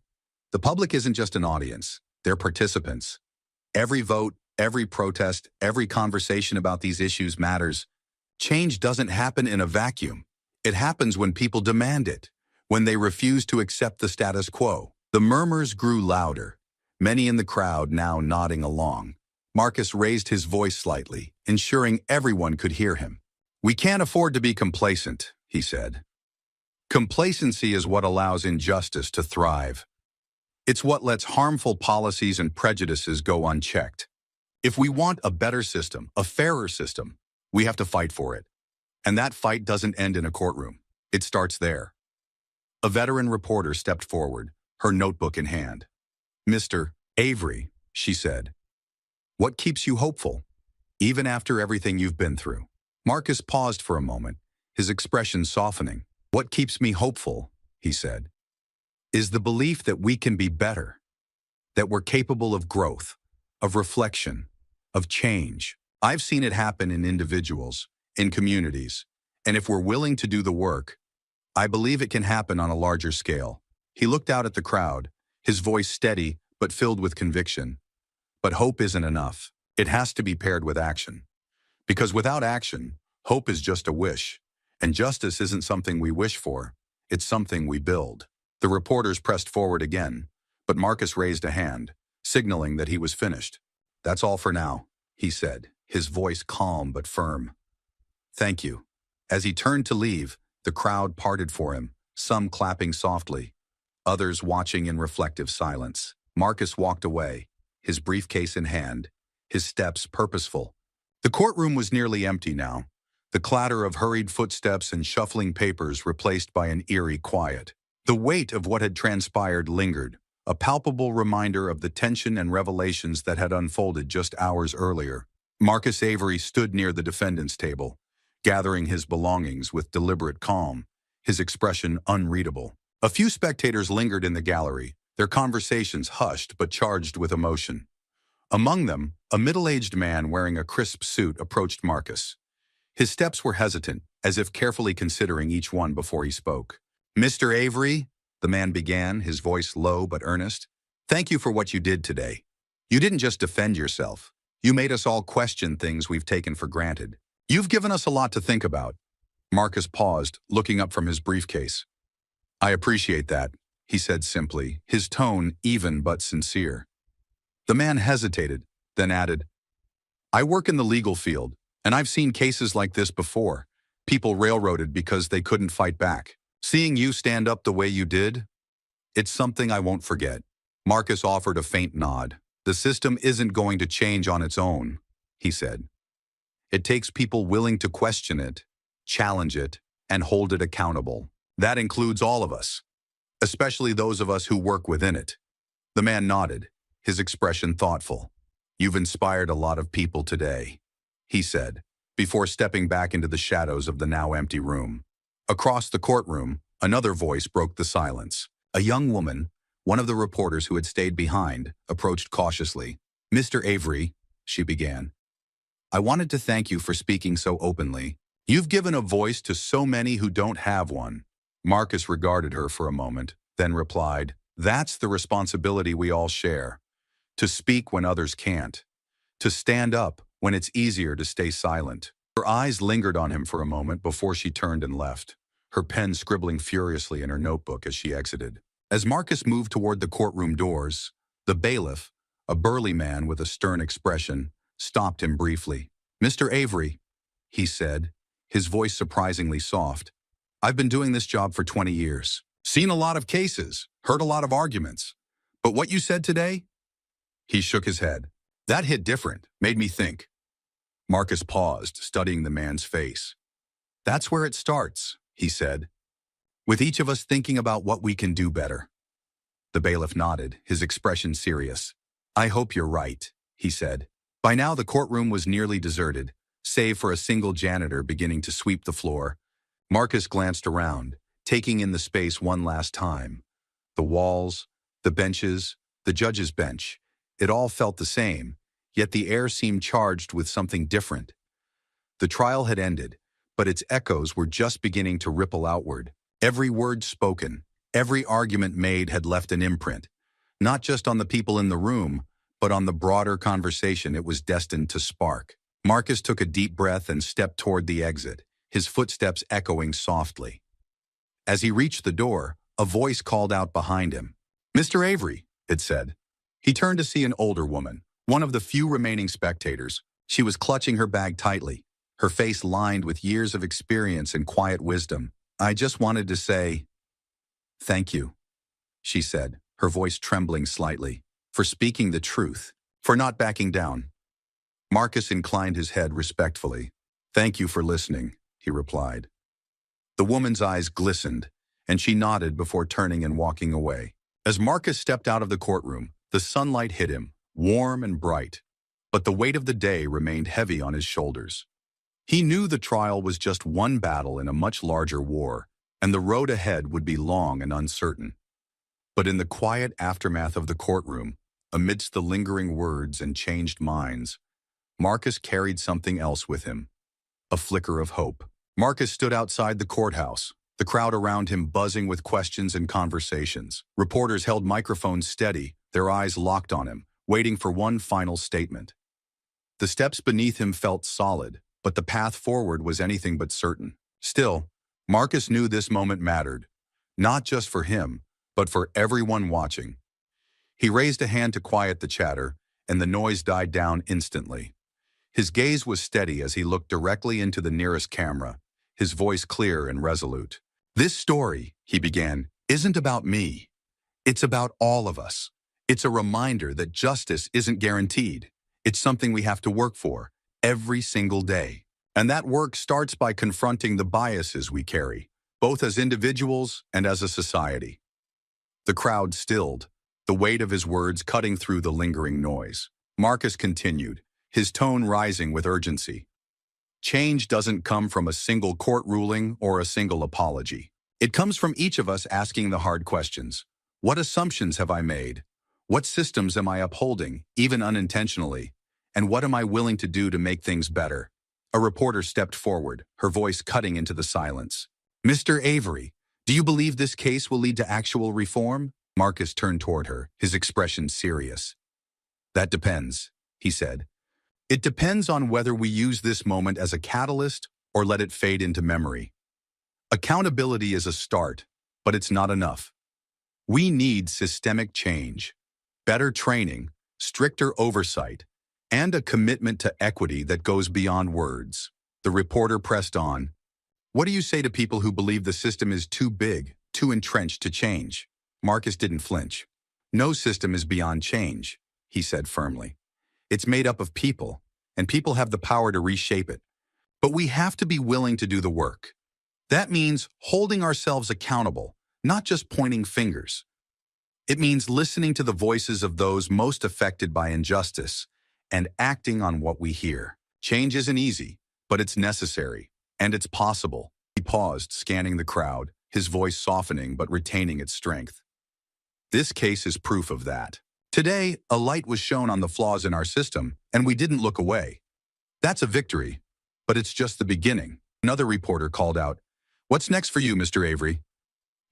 "The public isn't just an audience. They're participants. Every vote, every protest, every conversation about these issues matters. Change doesn't happen in a vacuum. It happens when people demand it, when they refuse to accept the status quo." The murmurs grew louder, many in the crowd now nodding along. Marcus raised his voice slightly, ensuring everyone could hear him. "We can't afford to be complacent," he said. "Complacency is what allows injustice to thrive. It's what lets harmful policies and prejudices go unchecked. If we want a better system, a fairer system, we have to fight for it. And that fight doesn't end in a courtroom. It starts there." A veteran reporter stepped forward, her notebook in hand. "Mr. Avery," she said, "what keeps you hopeful, even after everything you've been through?" Marcus paused for a moment, his expression softening. "What keeps me hopeful," he said, "is the belief that we can be better, that we're capable of growth, of reflection, of change. I've seen it happen in individuals, in communities, and if we're willing to do the work, I believe it can happen on a larger scale." He looked out at the crowd, his voice steady but filled with conviction. But hope isn't enough. It has to be paired with action. Because without action, hope is just a wish. And justice isn't something we wish for. It's something we build. The reporters pressed forward again, but Marcus raised a hand, signaling that he was finished. "That's all for now," he said, his voice calm but firm. "Thank you." As he turned to leave, the crowd parted for him, some clapping softly, others watching in reflective silence. Marcus walked away, his briefcase in hand, his steps purposeful. The courtroom was nearly empty now, the clatter of hurried footsteps and shuffling papers replaced by an eerie quiet. The weight of what had transpired lingered, a palpable reminder of the tension and revelations that had unfolded just hours earlier. Marcus Avery stood near the defendant's table, gathering his belongings with deliberate calm, his expression unreadable. A few spectators lingered in the gallery, their conversations hushed but charged with emotion. Among them, a middle-aged man wearing a crisp suit approached Marcus. His steps were hesitant, as if carefully considering each one before he spoke. "Mr. Avery," the man began, his voice low but earnest, "thank you for what you did today. You didn't just defend yourself. You made us all question things we've taken for granted. You've given us a lot to think about." Marcus paused, looking up from his briefcase. "I appreciate that," he said simply, his tone even but sincere. The man hesitated, then added, "I work in the legal field, and I've seen cases like this before. People railroaded because they couldn't fight back. Seeing you stand up the way you did, it's something I won't forget." Marcus offered a faint nod. "The system isn't going to change on its own," he said. "It takes people willing to question it, challenge it, and hold it accountable. That includes all of us, especially those of us who work within it." The man nodded, his expression thoughtful. "You've inspired a lot of people today," he said, before stepping back into the shadows of the now empty room. Across the courtroom, another voice broke the silence. A young woman, One of the reporters who had stayed behind approached cautiously. "Mr. Avery," she began, "I wanted to thank you for speaking so openly. You've given a voice to so many who don't have one." Marcus regarded her for a moment, then replied, "That's the responsibility we all share. To speak when others can't. To stand up when it's easier to stay silent." Her eyes lingered on him for a moment before she turned and left, her pen scribbling furiously in her notebook as she exited. As Marcus moved toward the courtroom doors, the bailiff, a burly man with a stern expression, stopped him briefly. "Mr. Avery," he said, his voice surprisingly soft, "I've been doing this job for 20 years. Seen a lot of cases, heard a lot of arguments. But what you said today?" He shook his head. "That hit different, made me think." Marcus paused, studying the man's face. "That's where it starts," he said, "with each of us thinking about what we can do better." The bailiff nodded, his expression serious. "I hope you're right," he said. By now the courtroom was nearly deserted, save for a single janitor beginning to sweep the floor. Marcus glanced around, taking in the space one last time. The walls, the benches, the judge's bench. It all felt the same, yet the air seemed charged with something different. The trial had ended, but its echoes were just beginning to ripple outward. Every word spoken, every argument made had left an imprint, not just on the people in the room, but on the broader conversation it was destined to spark. Marcus took a deep breath and stepped toward the exit, his footsteps echoing softly. As he reached the door, a voice called out behind him. "Mr. Avery," it said. He turned to see an older woman, one of the few remaining spectators. She was clutching her bag tightly, her face lined with years of experience and quiet wisdom. "I just wanted to say, thank you," she said, her voice trembling slightly, "for speaking the truth, for not backing down." Marcus inclined his head respectfully. "Thank you for listening," he replied. The woman's eyes glistened, and she nodded before turning and walking away. As Marcus stepped out of the courtroom, the sunlight hit him, warm and bright, but the weight of the day remained heavy on his shoulders. He knew the trial was just one battle in a much larger war, and the road ahead would be long and uncertain. But in the quiet aftermath of the courtroom, amidst the lingering words and changed minds, Marcus carried something else with him, a flicker of hope. Marcus stood outside the courthouse, the crowd around him buzzing with questions and conversations. Reporters held microphones steady, their eyes locked on him, waiting for one final statement. The steps beneath him felt solid, but the path forward was anything but certain. Still, Marcus knew this moment mattered, not just for him, but for everyone watching. He raised a hand to quiet the chatter, and the noise died down instantly. His gaze was steady as he looked directly into the nearest camera, his voice clear and resolute. "This story," he began, "isn't about me. It's about all of us. It's a reminder that justice isn't guaranteed. It's something we have to work for, every single day. And that work starts by confronting the biases we carry, both as individuals and as a society." The crowd stilled, the weight of his words cutting through the lingering noise. Marcus continued, his tone rising with urgency. "Change doesn't come from a single court ruling or a single apology. It comes from each of us asking the hard questions. What assumptions have I made? What systems am I upholding, even unintentionally? And what am I willing to do to make things better?" A reporter stepped forward, her voice cutting into the silence. "Mr. Avery, do you believe this case will lead to actual reform?" Marcus turned toward her, his expression serious. "That depends," he said. "It depends on whether we use this moment as a catalyst or let it fade into memory. Accountability is a start, but it's not enough. We need systemic change, better training, stricter oversight, and a commitment to equity that goes beyond words." The reporter pressed on. "What do you say to people who believe the system is too big, too entrenched to change?" Marcus didn't flinch. "No system is beyond change," he said firmly. "It's made up of people, and people have the power to reshape it. But we have to be willing to do the work. That means holding ourselves accountable, not just pointing fingers. It means listening to the voices of those most affected by injustice and acting on what we hear. Change isn't easy, but it's necessary, and it's possible." He paused, scanning the crowd, his voice softening but retaining its strength. This case is proof of that. Today, a light was shown on the flaws in our system, and we didn't look away. That's a victory, but it's just the beginning. Another reporter called out, "What's next for you, Mr. Avery?"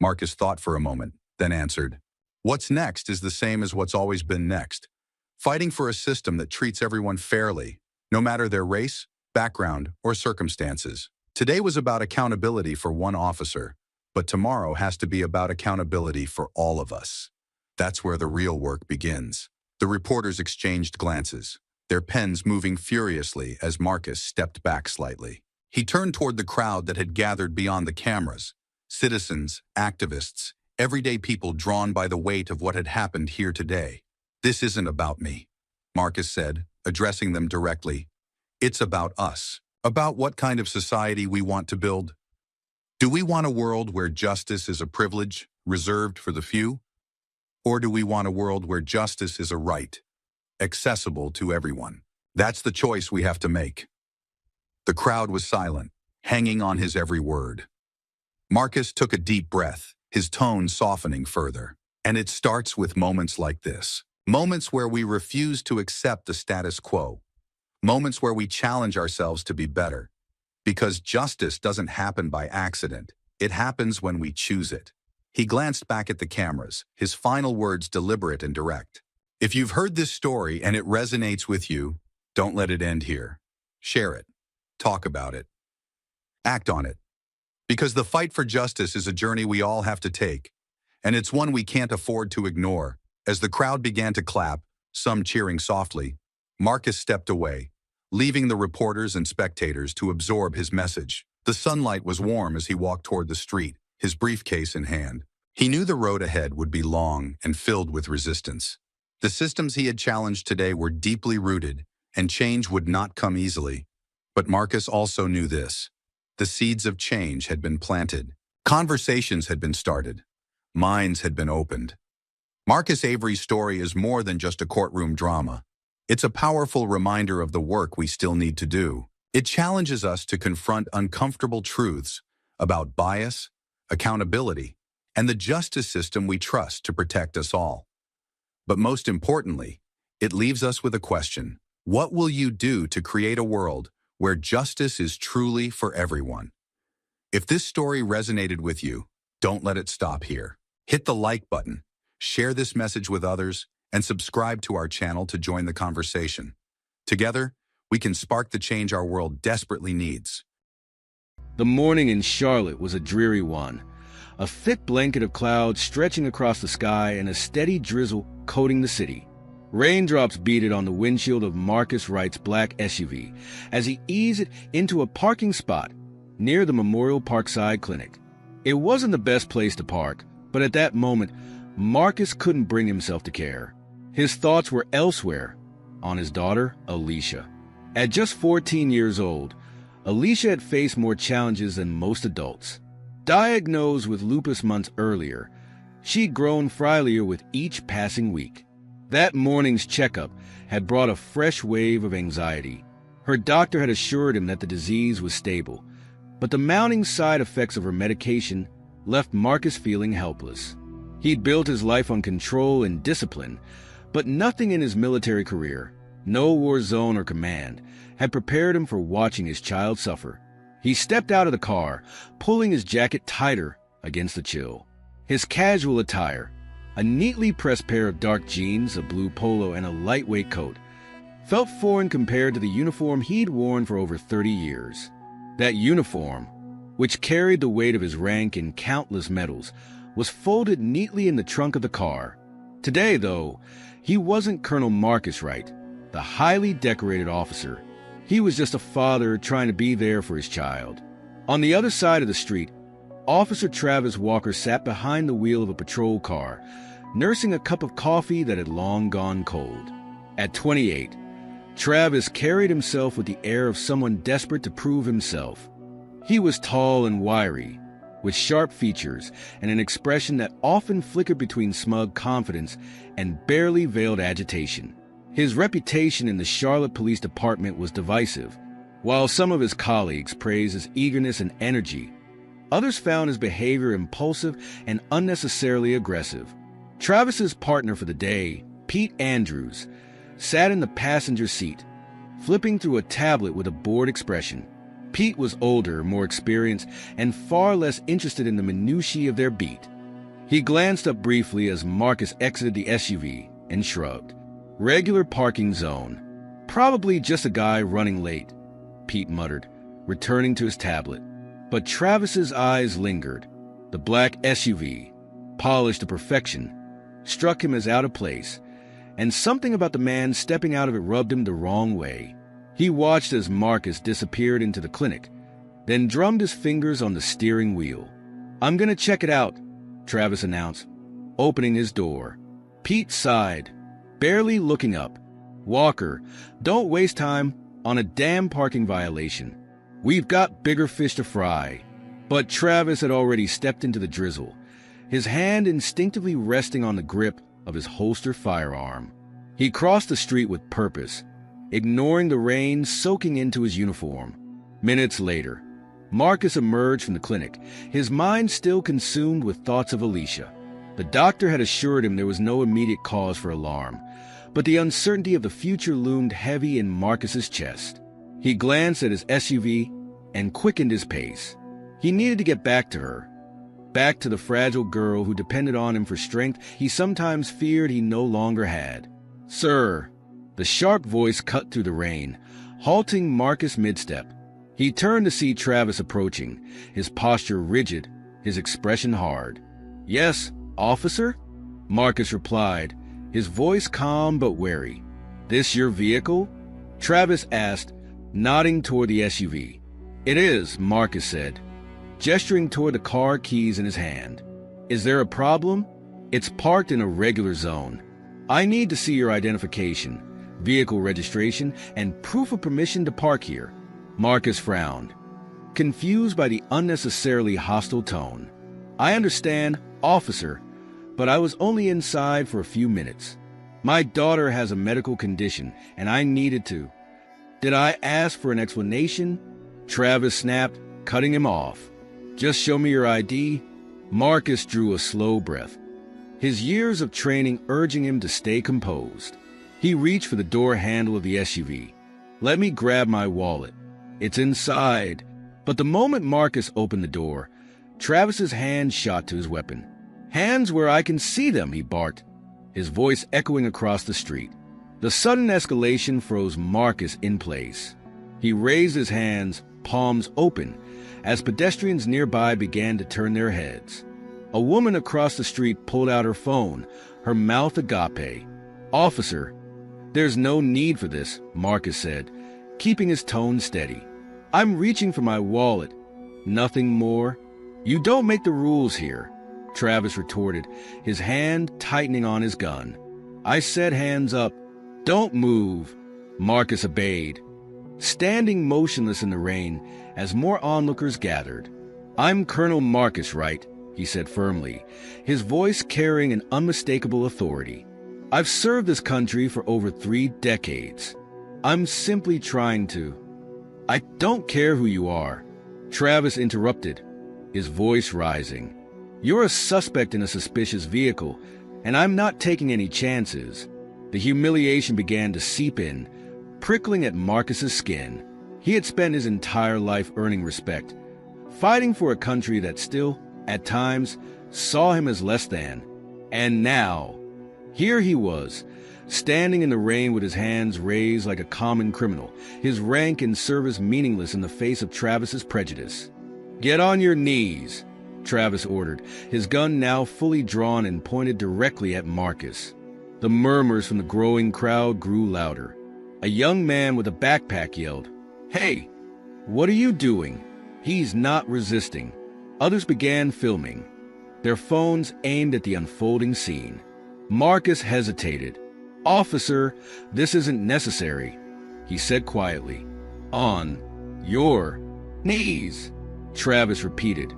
Marcus thought for a moment, then answered, "What's next is the same as what's always been next. Fighting for a system that treats everyone fairly, no matter their race, background, or circumstances. Today was about accountability for one officer, but tomorrow has to be about accountability for all of us." That's where the real work begins. The reporters exchanged glances, their pens moving furiously as Marcus stepped back slightly. He turned toward the crowd that had gathered beyond the cameras. Citizens, activists, everyday people drawn by the weight of what had happened here today. "This isn't about me," Marcus said, addressing them directly. "It's about us, about what kind of society we want to build. Do we want a world where justice is a privilege reserved for the few? Or do we want a world where justice is a right, accessible to everyone? That's the choice we have to make." The crowd was silent, hanging on his every word. Marcus took a deep breath, his tone softening further. And it starts with moments like this. Moments where we refuse to accept the status quo. Moments where we challenge ourselves to be better. Because justice doesn't happen by accident. It happens when we choose it. He glanced back at the cameras, his final words deliberate and direct. If you've heard this story and it resonates with you, don't let it end here. Share it. Talk about it. Act on it. Because the fight for justice is a journey we all have to take, and it's one we can't afford to ignore. As the crowd began to clap, some cheering softly, Marcus stepped away, leaving the reporters and spectators to absorb his message. The sunlight was warm as he walked toward the street, his briefcase in hand. He knew the road ahead would be long and filled with resistance. The systems he had challenged today were deeply rooted, and change would not come easily. But Marcus also knew this. The seeds of change had been planted. Conversations had been started. Minds had been opened. Marcus Avery's story is more than just a courtroom drama. It's a powerful reminder of the work we still need to do. It challenges us to confront uncomfortable truths about bias, accountability, and the justice system we trust to protect us all. But most importantly, it leaves us with a question. What will you do to create a world where justice is truly for everyone? If this story resonated with you, don't let it stop here. Hit the like button, share this message with others, and subscribe to our channel to join the conversation. Together, we can spark the change our world desperately needs. The morning in Charlotte was a dreary one. A thick blanket of clouds stretching across the sky and a steady drizzle coating the city. Raindrops beaded on the windshield of Marcus Wright's black SUV as he eased it into a parking spot near the Memorial Parkside Clinic. It wasn't the best place to park, but at that moment, Marcus couldn't bring himself to care. His thoughts were elsewhere, on his daughter, Alicia. At just 14 years old, Alicia had faced more challenges than most adults. Diagnosed with lupus months earlier, she'd grown frilier with each passing week. That morning's checkup had brought a fresh wave of anxiety. Her doctor had assured him that the disease was stable, but the mounting side effects of her medication left Marcus feeling helpless. He'd built his life on control and discipline, but nothing in his military career, no war zone or command, had prepared him for watching his child suffer. He stepped out of the car, pulling his jacket tighter against the chill. His casual attire, a neatly pressed pair of dark jeans, a blue polo, and a lightweight coat, felt foreign compared to the uniform he'd worn for over 30 years. That uniform, which carried the weight of his rank and countless medals, was folded neatly in the trunk of the car. Today, though, he wasn't Colonel Marcus Wright, the highly decorated officer. He was just a father trying to be there for his child. On the other side of the street, Officer Travis Walker sat behind the wheel of a patrol car, nursing a cup of coffee that had long gone cold. At 28, Travis carried himself with the air of someone desperate to prove himself. He was tall and wiry, with sharp features and an expression that often flickered between smug confidence and barely veiled agitation. His reputation in the Charlotte Police Department was divisive. While some of his colleagues praised his eagerness and energy, others found his behavior impulsive and unnecessarily aggressive. Travis's partner for the day, Pete Andrews, sat in the passenger seat, flipping through a tablet with a bored expression. Pete was older, more experienced, and far less interested in the minutiae of their beat. He glanced up briefly as Marcus exited the SUV and shrugged. Regular parking zone. Probably just a guy running late, Pete muttered, returning to his tablet. But Travis's eyes lingered. The black SUV, polished to perfection, struck him as out of place, and something about the man stepping out of it rubbed him the wrong way. He watched as Marcus disappeared into the clinic, then drummed his fingers on the steering wheel. "I'm gonna check it out," Travis announced, opening his door. Pete sighed, barely looking up. "Walker, don't waste time on a damn parking violation. We've got bigger fish to fry." But Travis had already stepped into the drizzle, his hand instinctively resting on the grip of his holster firearm. He crossed the street with purpose, ignoring the rain soaking into his uniform. Minutes later, Marcus emerged from the clinic, his mind still consumed with thoughts of Alicia. The doctor had assured him there was no immediate cause for alarm, but the uncertainty of the future loomed heavy in Marcus's chest. He glanced at his SUV and quickened his pace. He needed to get back to her, back to the fragile girl who depended on him for strength he sometimes feared he no longer had. "Sir," the sharp voice cut through the rain, halting Marcus mid-step. He turned to see Travis approaching, his posture rigid, his expression hard. "Yes, officer?" Marcus replied, his voice calm but wary. "This your vehicle?" Travis asked, nodding toward the SUV. "It is," Marcus said, gesturing toward the car keys in his hand. "Is there a problem?" "It's parked in a regular zone. I need to see your identification, vehicle registration, and proof of permission to park here." Marcus frowned, confused by the unnecessarily hostile tone. "I understand, officer, but I was only inside for a few minutes. My daughter has a medical condition, and I needed to." "Did I ask for an explanation?" Travis snapped, cutting him off. "Just show me your ID." Marcus drew a slow breath, his years of training urging him to stay composed. He reached for the door handle of the SUV. "Let me grab my wallet. It's inside." But the moment Marcus opened the door, Travis's hand shot to his weapon. "Hands where I can see them," he barked, his voice echoing across the street. The sudden escalation froze Marcus in place. He raised his hands, palms open, as pedestrians nearby began to turn their heads. A woman across the street pulled out her phone, her mouth agape. "Officer, there's no need for this," Marcus said, keeping his tone steady. "I'm reaching for my wallet. Nothing more." "You don't make the rules here," Travis retorted, his hand tightening on his gun. "I said hands up. Don't move." Marcus obeyed, standing motionless in the rain as more onlookers gathered. "I'm Colonel Marcus, right?" he said firmly, his voice carrying an unmistakable authority. "I've served this country for over 3 decades. I'm simply trying to—" "I don't care who you are," Travis interrupted, his voice rising. "You're a suspect in a suspicious vehicle, and I'm not taking any chances." The humiliation began to seep in, prickling at Marcus's skin. He had spent his entire life earning respect, fighting for a country that still, at times, saw him as less than. And now, here he was, standing in the rain with his hands raised like a common criminal, his rank and service meaningless in the face of Travis's prejudice. "Get on your knees," Travis ordered, his gun now fully drawn and pointed directly at Marcus. The murmurs from the growing crowd grew louder. A young man with a backpack yelled, "Hey, what are you doing?" He's not resisting. Others began filming, their phones aimed at the unfolding scene. Marcus hesitated. "Officer, this isn't necessary," he said quietly. "On your knees," Travis repeated,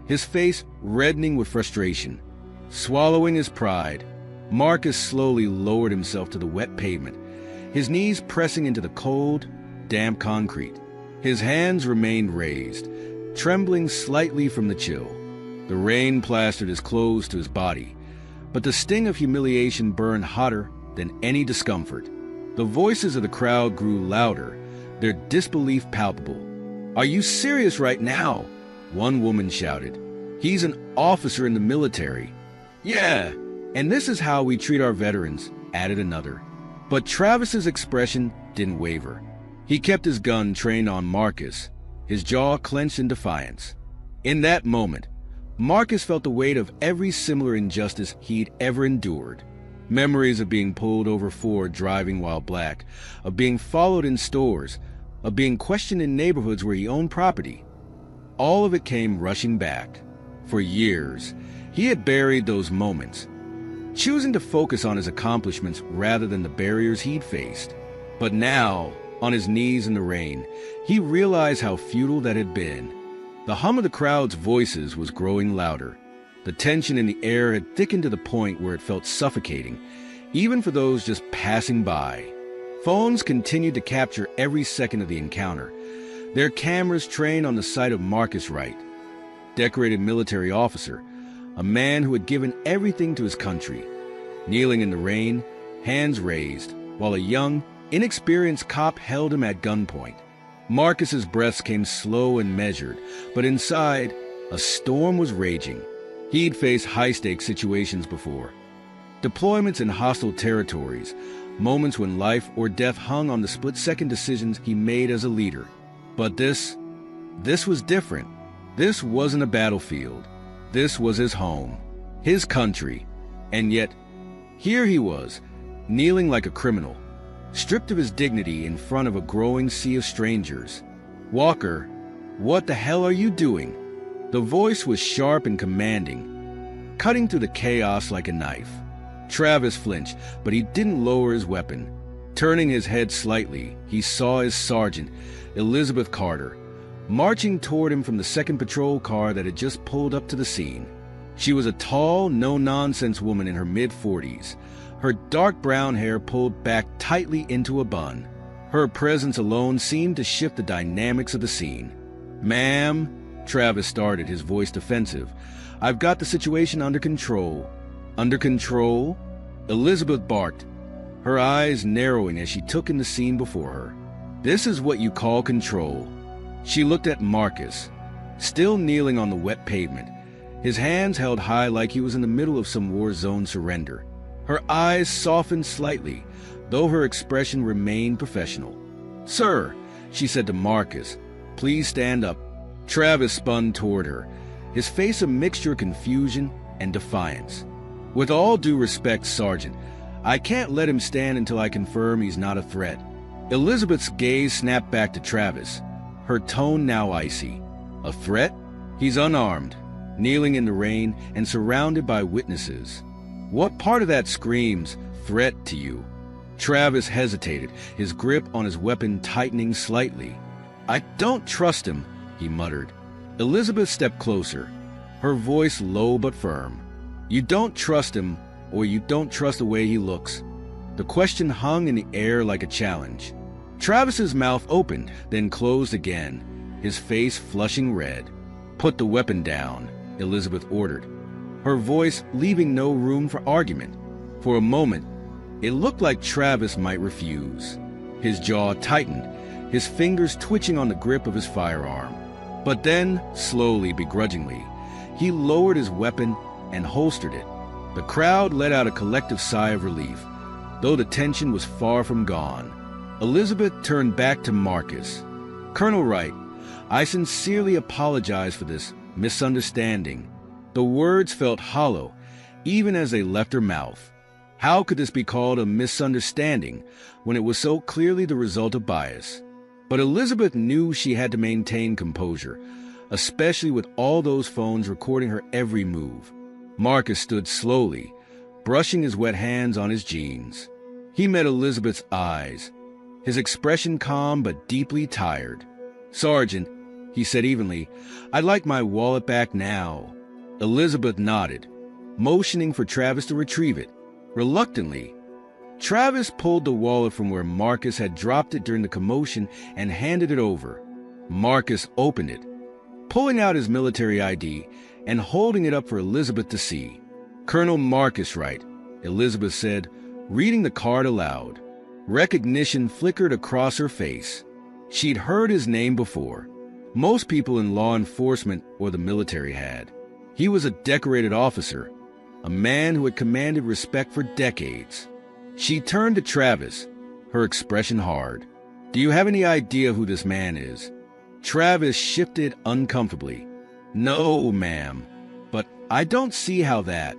his face reddening with frustration. Swallowing his pride, Marcus slowly lowered himself to the wet pavement, his knees pressing into the cold, damp concrete. His hands remained raised, trembling slightly from the chill. The rain plastered his clothes to his body, but the sting of humiliation burned hotter than any discomfort. The voices of the crowd grew louder, their disbelief palpable. "Are you serious right now?" one woman shouted. "He's an officer in the military." "Yeah, and this is how we treat our veterans," added another. But Travis's expression didn't waver. He kept his gun trained on Marcus, his jaw clenched in defiance. In that moment, Marcus felt the weight of every similar injustice he'd ever endured. Memories of being pulled over for driving while black, of being followed in stores, of being questioned in neighborhoods where he owned property. All of it came rushing back. For years, he had buried those moments, choosing to focus on his accomplishments rather than the barriers he'd faced. But now, on his knees in the rain, he realized how futile that had been. The hum of the crowd's voices was growing louder. The tension in the air had thickened to the point where it felt suffocating, even for those just passing by. Phones continued to capture every second of the encounter, their cameras trained on the sight of Marcus Wright, decorated military officer, a man who had given everything to his country, kneeling in the rain, hands raised, while a young, inexperienced cop held him at gunpoint. Marcus's breaths came slow and measured, but inside, a storm was raging. He'd faced high-stakes situations before. Deployments in hostile territories, moments when life or death hung on the split-second decisions he made as a leader. But this was different. This wasn't a battlefield. This was his home, his country. And yet, here he was, kneeling like a criminal, stripped of his dignity in front of a growing sea of strangers. "Walker, what the hell are you doing?" The voice was sharp and commanding, cutting through the chaos like a knife. Travis flinched, but he didn't lower his weapon. Turning his head slightly, he saw his sergeant, Elizabeth Carter, marching toward him from the second patrol car that had just pulled up to the scene. She was a tall, no-nonsense woman in her mid-40s, her dark brown hair pulled back tightly into a bun. Her presence alone seemed to shift the dynamics of the scene. "Ma'am," Travis started, his voice defensive, "I've got the situation under control." "Under control?" Elizabeth barked, her eyes narrowing as she took in the scene before her. "This is what you call control." She looked at Marcus, still kneeling on the wet pavement, his hands held high like he was in the middle of some war zone surrender. Her eyes softened slightly, though her expression remained professional. "Sir," she said to Marcus, "please stand up." Travis spun toward her, his face a mixture of confusion and defiance. "With all due respect, Sergeant, I can't let him stand until I confirm he's not a threat." Elizabeth's gaze snapped back to Travis, her tone now icy. "A threat? He's unarmed, kneeling in the rain and surrounded by witnesses. What part of that screams threat to you?" Travis hesitated, his grip on his weapon tightening slightly. "I don't trust him," he muttered. Elizabeth stepped closer, her voice low but firm. "You don't trust him, or you don't trust the way he looks." The question hung in the air like a challenge. Travis's mouth opened, then closed again, his face flushing red. "Put the weapon down," Elizabeth ordered, her voice leaving no room for argument. For a moment, it looked like Travis might refuse. His jaw tightened, his fingers twitching on the grip of his firearm. But then, slowly, begrudgingly, he lowered his weapon and holstered it. The crowd let out a collective sigh of relief, though the tension was far from gone. Elizabeth turned back to Marcus. "Colonel Wright, I sincerely apologize for this misunderstanding." The words felt hollow, even as they left her mouth. How could this be called a misunderstanding when it was so clearly the result of bias? But Elizabeth knew she had to maintain composure, especially with all those phones recording her every move. Marcus stood slowly, brushing his wet hands on his jeans. He met Elizabeth's eyes, his expression calm but deeply tired. "Sergeant," he said evenly, "I'd like my wallet back now." Elizabeth nodded, motioning for Travis to retrieve it. Reluctantly, Travis pulled the wallet from where Marcus had dropped it during the commotion and handed it over. Marcus opened it, pulling out his military ID and holding it up for Elizabeth to see. "Colonel Marcus Wright," Elizabeth said, reading the card aloud. Recognition flickered across her face. She'd heard his name before. Most people in law enforcement or the military had. He was a decorated officer, a man who had commanded respect for decades. She turned to Travis, her expression hard. "Do you have any idea who this man is?" Travis shifted uncomfortably. "No, ma'am, but I don't see how that."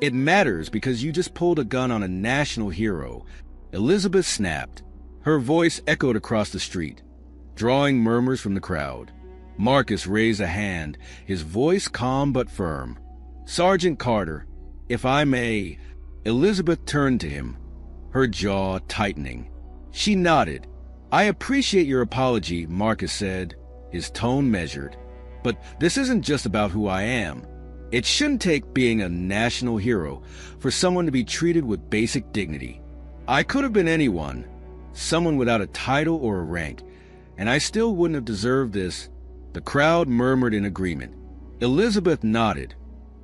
"It matters because you just pulled a gun on a national hero," Elizabeth snapped. Her voice echoed across the street, drawing murmurs from the crowd. Marcus raised a hand, his voice calm but firm. "Sergeant Carter, if I may." Elizabeth turned to him, her jaw tightening. She nodded. "I appreciate your apology," Marcus said, his tone measured. "But this isn't just about who I am. It shouldn't take being a national hero for someone to be treated with basic dignity. I could have been anyone, someone without a title or a rank, and I still wouldn't have deserved this." The crowd murmured in agreement. Elizabeth nodded,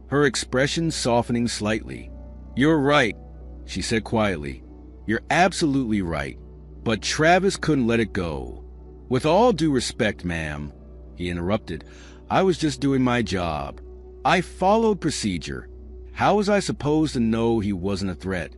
her expression softening slightly. "You're right," she said quietly. "You're absolutely right." But Travis couldn't let it go. "With all due respect, ma'am," he interrupted, "I was just doing my job. I followed procedure. How was I supposed to know he wasn't a threat?"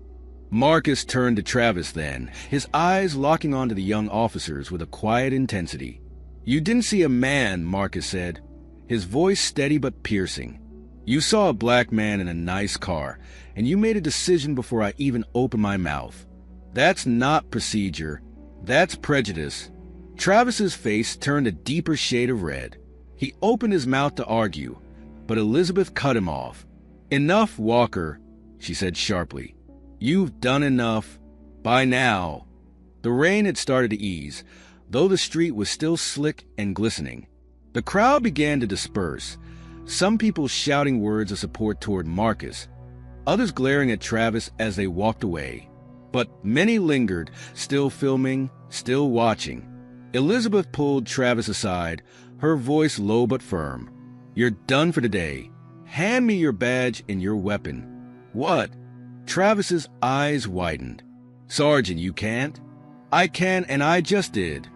Marcus turned to Travis then, his eyes locking onto the young officers with a quiet intensity. "You didn't see a man," Marcus said, his voice steady but piercing. "You saw a black man in a nice car, and you made a decision before I even opened my mouth. That's not procedure. That's prejudice." Travis's face turned a deeper shade of red. He opened his mouth to argue, but Elizabeth cut him off. "Enough, Walker," she said sharply. "You've done enough. By now." The rain had started to ease, though the street was still slick and glistening. The crowd began to disperse, some people shouting words of support toward Marcus, others glaring at Travis as they walked away. But many lingered, still filming, still watching. Elizabeth pulled Travis aside, her voice low but firm. "You're done for today. Hand me your badge and your weapon." "What?" Travis's eyes widened. "Sergeant, you can't?" "I can, and I just did,"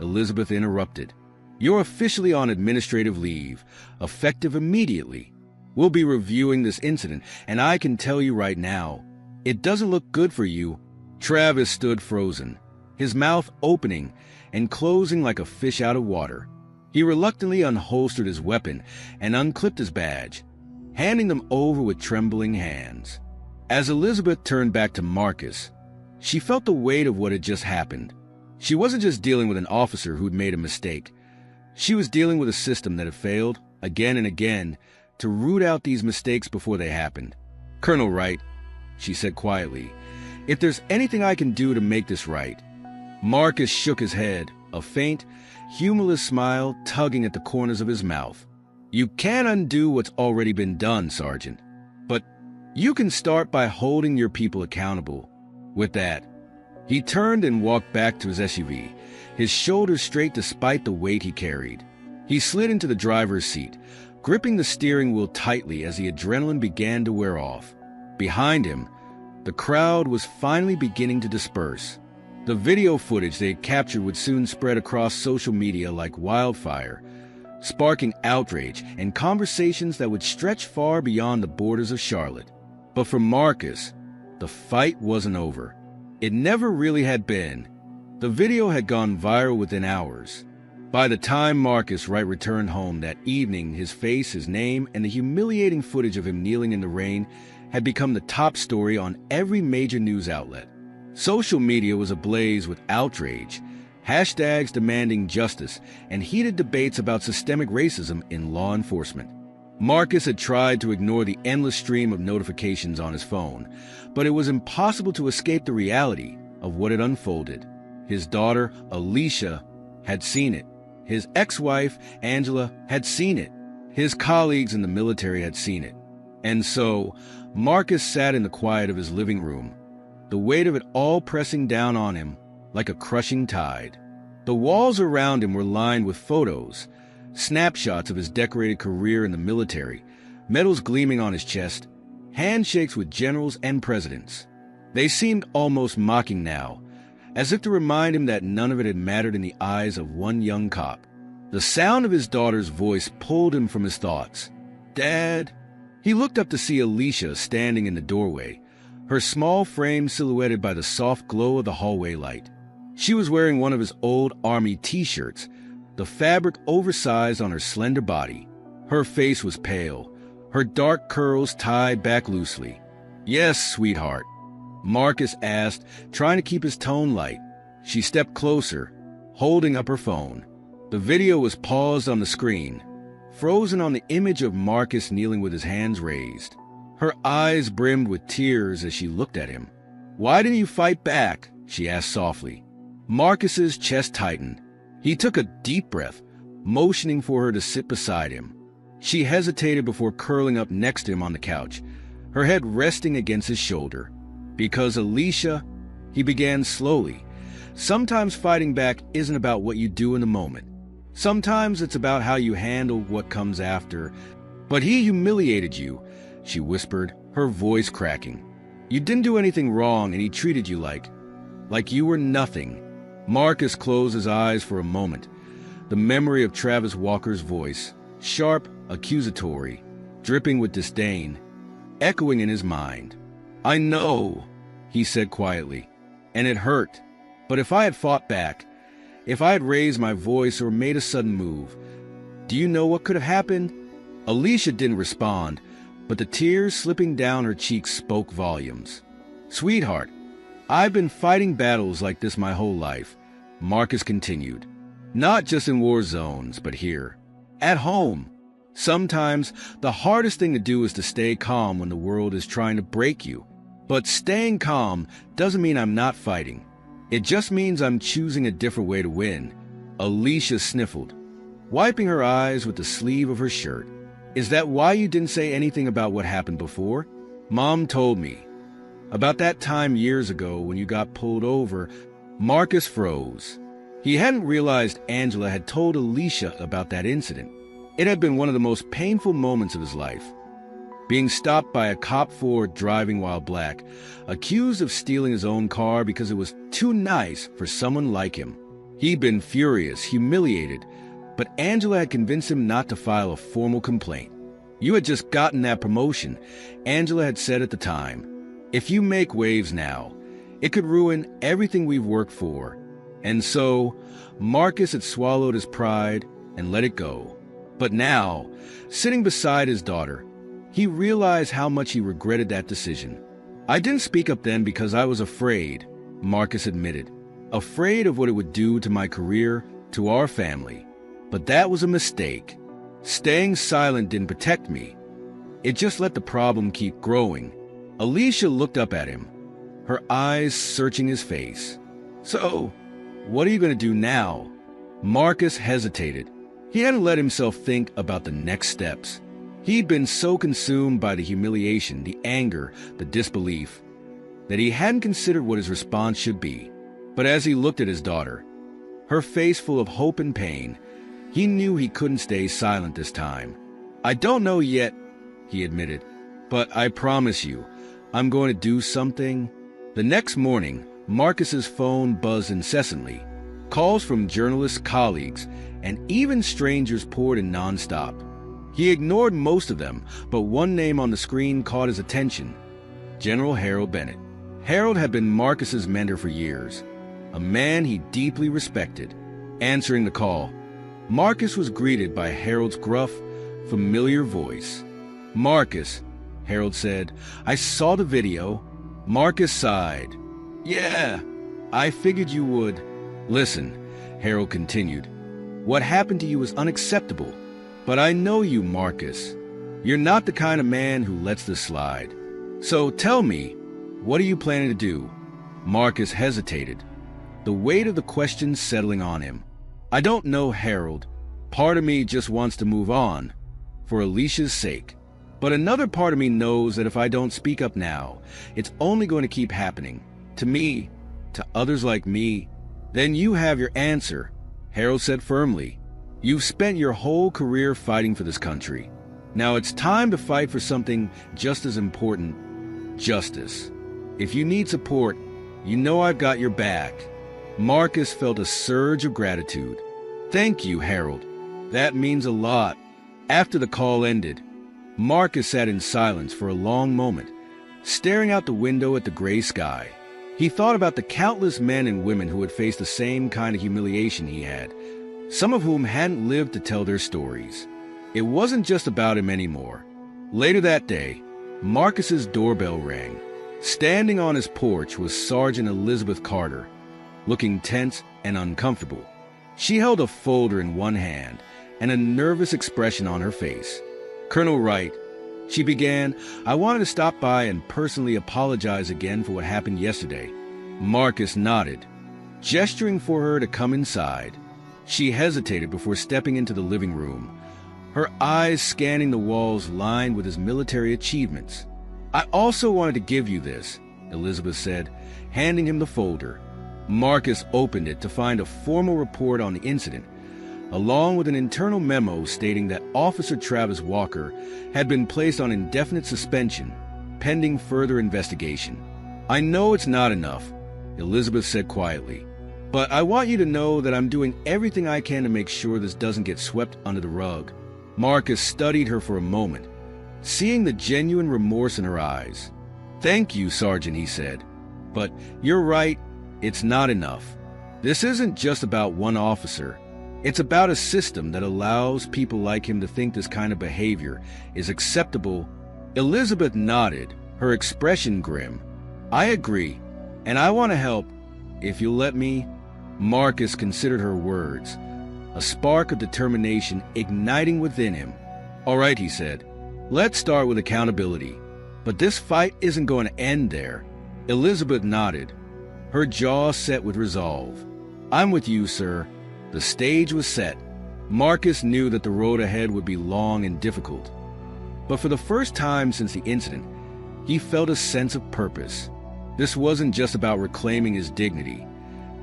Elizabeth interrupted. "You're officially on administrative leave, effective immediately. We'll be reviewing this incident, and I can tell you right now, it doesn't look good for you." Travis stood frozen, his mouth opening and closing like a fish out of water. He reluctantly unholstered his weapon and unclipped his badge, handing them over with trembling hands. As Elizabeth turned back to Marcus, she felt the weight of what had just happened. She wasn't just dealing with an officer who'd made a mistake. She was dealing with a system that had failed, again and again, to root out these mistakes before they happened. "Colonel Wright," she said quietly, "if there's anything I can do to make this right." Marcus shook his head, a faint, humorless smile tugging at the corners of his mouth. "You can't undo what's already been done, Sergeant. But you can start by holding your people accountable." With that, he turned and walked back to his SUV, his shoulders straight despite the weight he carried. He slid into the driver's seat, gripping the steering wheel tightly as the adrenaline began to wear off. Behind him, the crowd was finally beginning to disperse. The video footage they had captured would soon spread across social media like wildfire, sparking outrage and conversations that would stretch far beyond the borders of Charlotte. But for Marcus, the fight wasn't over. It never really had been. The video had gone viral within hours. By the time Marcus Wright returned home that evening, his face, his name, and the humiliating footage of him kneeling in the rain had become the top story on every major news outlet. Social media was ablaze with outrage, hashtags demanding justice, and heated debates about systemic racism in law enforcement. Marcus had tried to ignore the endless stream of notifications on his phone, but it was impossible to escape the reality of what had unfolded. His daughter, Alicia, had seen it. His ex-wife, Angela, had seen it. His colleagues in the military had seen it. And so, Marcus sat in the quiet of his living room, the weight of it all pressing down on him like a crushing tide. The walls around him were lined with photos, snapshots of his decorated career in the military, medals gleaming on his chest, handshakes with generals and presidents. They seemed almost mocking now, as if to remind him that none of it had mattered in the eyes of one young cop. The sound of his daughter's voice pulled him from his thoughts. "Dad?" He looked up to see Alicia standing in the doorway, her small frame silhouetted by the soft glow of the hallway light. She was wearing one of his old army t-shirts, the fabric oversized on her slender body. Her face was pale, her dark curls tied back loosely. "Yes, sweetheart," Marcus asked, trying to keep his tone light. She stepped closer, holding up her phone. The video was paused on the screen, frozen on the image of Marcus kneeling with his hands raised. Her eyes brimmed with tears as she looked at him. "Why didn't you fight back?" she asked softly. Marcus's chest tightened. He took a deep breath, motioning for her to sit beside him. She hesitated before curling up next to him on the couch, her head resting against his shoulder. "Because Alicia," he began slowly, "sometimes fighting back isn't about what you do in the moment. Sometimes it's about how you handle what comes after. But he humiliated you," she whispered, her voice cracking. "You didn't do anything wrong, and he treated you like you were nothing." Marcus closed his eyes for a moment, the memory of Travis Walker's voice, sharp, accusatory, dripping with disdain, echoing in his mind. "I know," he said quietly, "and it hurt. But if I had fought back, if I had raised my voice or made a sudden move, do you know what could have happened?" Alicia didn't respond, but the tears slipping down her cheeks spoke volumes. "Sweetheart, I've been fighting battles like this my whole life," Marcus continued. "Not just in war zones, but here, at home. Sometimes the hardest thing to do is to stay calm when the world is trying to break you. But staying calm doesn't mean I'm not fighting. It just means I'm choosing a different way to win." Alicia sniffled, wiping her eyes with the sleeve of her shirt. "Is that why you didn't say anything about what happened before?" "Mom told me. About that time years ago when you got pulled over." Marcus froze. He hadn't realized Angela had told Alicia about that incident. It had been one of the most painful moments of his life. Being stopped by a cop Ford driving while black, accused of stealing his own car because it was too nice for someone like him. He'd been furious, humiliated, but Angela had convinced him not to file a formal complaint. "You had just gotten that promotion," Angela had said at the time. "If you make waves now, it could ruin everything we've worked for." And so, Marcus had swallowed his pride and let it go. But now, sitting beside his daughter, he realized how much he regretted that decision. "I didn't speak up then because I was afraid," Marcus admitted. "Afraid of what it would do to my career, to our family. But that was a mistake. Staying silent didn't protect me. It just let the problem keep growing." Alicia looked up at him, her eyes searching his face. "So, what are you going to do now?" Marcus hesitated. He hadn't let himself think about the next steps. He'd been so consumed by the humiliation, the anger, the disbelief, that he hadn't considered what his response should be. But as he looked at his daughter, her face full of hope and pain, he knew he couldn't stay silent this time. "I don't know yet," he admitted, "but I promise you, I'm going to do something." The next morning, Marcus's phone buzzed incessantly. Calls from journalists, colleagues, and even strangers poured in nonstop. He ignored most of them, but one name on the screen caught his attention: General Harold Bennett. Harold had been Marcus's mentor for years, a man he deeply respected. Answering the call, Marcus was greeted by Harold's gruff, familiar voice. "Marcus," Harold said, "I saw the video." Marcus sighed. "Yeah, I figured you would." "Listen," Harold continued, "what happened to you is unacceptable. But I know you, Marcus. You're not the kind of man who lets this slide. So tell me, what are you planning to do?" Marcus hesitated, the weight of the question settling on him. "I don't know, Harold. Part of me just wants to move on, for Alicia's sake. But another part of me knows that if I don't speak up now, it's only going to keep happening. To me, to others like me." "Then you have your answer," Harold said firmly. "You've spent your whole career fighting for this country. Now it's time to fight for something just as important: justice. If you need support, you know I've got your back." Marcus felt a surge of gratitude. "Thank you, Harold. That means a lot." After the call ended, Marcus sat in silence for a long moment, staring out the window at the gray sky. He thought about the countless men and women who had faced the same kind of humiliation he had, some of whom hadn't lived to tell their stories. It wasn't just about him anymore. Later that day, Marcus's doorbell rang. Standing on his porch was Sergeant Elizabeth Carter, looking tense and uncomfortable. She held a folder in one hand and a nervous expression on her face. "Colonel Wright," she began, "I wanted to stop by and personally apologize again for what happened yesterday." Marcus nodded, gesturing for her to come inside. She hesitated before stepping into the living room, her eyes scanning the walls lined with his military achievements. "I also wanted to give you this," Elizabeth said, handing him the folder. Marcus opened it to find a formal report on the incident, along with an internal memo stating that Officer Travis Walker had been placed on indefinite suspension, pending further investigation. "I know it's not enough," Elizabeth said quietly, "but I want you to know that I'm doing everything I can to make sure this doesn't get swept under the rug." Marcus studied her for a moment, seeing the genuine remorse in her eyes. "Thank you, Sergeant," he said, "but you're right, it's not enough. This isn't just about one officer. It's about a system that allows people like him to think this kind of behavior is acceptable." Elizabeth nodded, her expression grim. "I agree, and I want to help, if you'll let me." Marcus considered her words, a spark of determination igniting within him. "All right," he said, "let's start with accountability. But this fight isn't going to end there." Elizabeth nodded, her jaw set with resolve. "I'm with you, sir." The stage was set. Marcus knew that the road ahead would be long and difficult. But for the first time since the incident, he felt a sense of purpose. This wasn't just about reclaiming his dignity.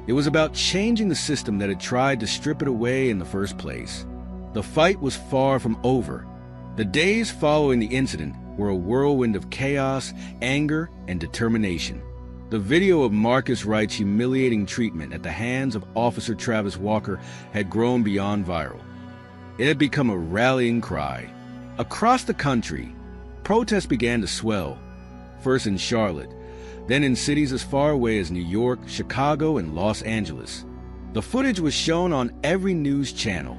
It was about changing the system that had tried to strip it away in the first place. The fight was far from over. The days following the incident were a whirlwind of chaos, anger, and determination. The video of Marcus Wright's humiliating treatment at the hands of Officer Travis Walker had grown beyond viral. It had become a rallying cry. Across the country, protests began to swell, first in Charlotte, then in cities as far away as New York, Chicago, and Los Angeles. The footage was shown on every news channel,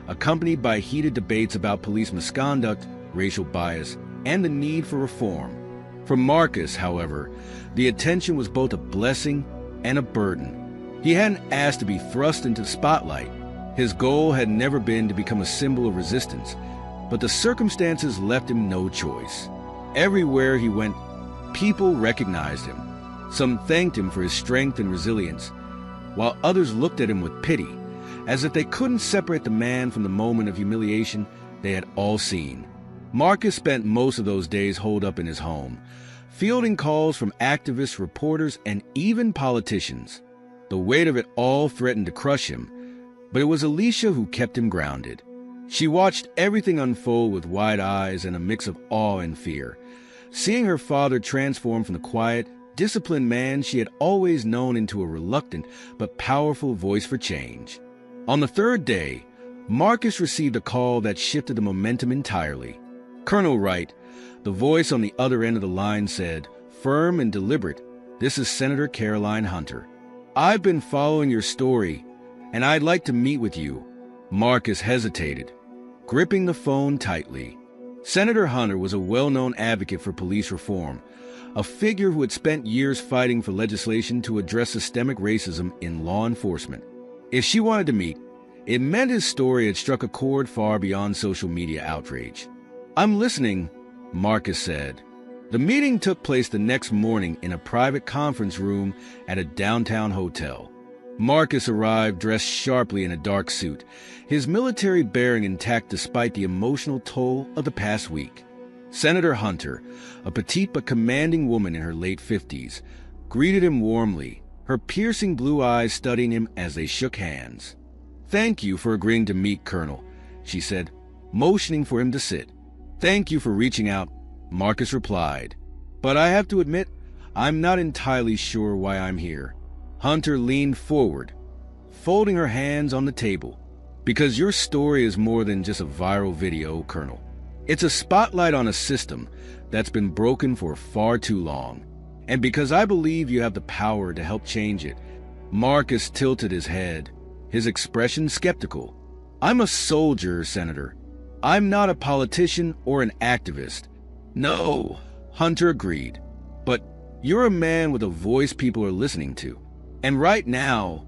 accompanied by heated debates about police misconduct, racial bias, and the need for reform. For Marcus, however, the attention was both a blessing and a burden. He hadn't asked to be thrust into the spotlight. His goal had never been to become a symbol of resistance, but the circumstances left him no choice. Everywhere he went, people recognized him. Some thanked him for his strength and resilience, while others looked at him with pity, as if they couldn't separate the man from the moment of humiliation they had all seen. Marcus spent most of those days holed up in his home, fielding calls from activists, reporters, and even politicians. The weight of it all threatened to crush him, but it was Alicia who kept him grounded. She watched everything unfold with wide eyes and a mix of awe and fear, seeing her father transform from the quiet, disciplined man she had always known into a reluctant but powerful voice for change. On the third day, Marcus received a call that shifted the momentum entirely. "Colonel Wright," the voice on the other end of the line said, firm and deliberate, "this is Senator Caroline Hunter. I've been following your story, and I'd like to meet with you." Marcus hesitated, gripping the phone tightly. Senator Hunter was a well-known advocate for police reform, a figure who had spent years fighting for legislation to address systemic racism in law enforcement. If she wanted to meet, it meant his story had struck a chord far beyond social media outrage. "I'm listening," Marcus said. The meeting took place the next morning in a private conference room at a downtown hotel. Marcus arrived dressed sharply in a dark suit, his military bearing intact despite the emotional toll of the past week. Senator Hunter, a petite but commanding woman in her late 50s, greeted him warmly, her piercing blue eyes studying him as they shook hands. "Thank you for agreeing to meet, Colonel," she said, motioning for him to sit. "Thank you for reaching out," Marcus replied. "But I have to admit, I'm not entirely sure why I'm here." Hunter leaned forward, folding her hands on the table. "Because your story is more than just a viral video, Colonel. It's a spotlight on a system that's been broken for far too long. And because I believe you have the power to help change it." Marcus tilted his head, his expression skeptical. "I'm a soldier, Senator. I'm not a politician or an activist." "No," Hunter agreed. "But you're a man with a voice people are listening to. And right now,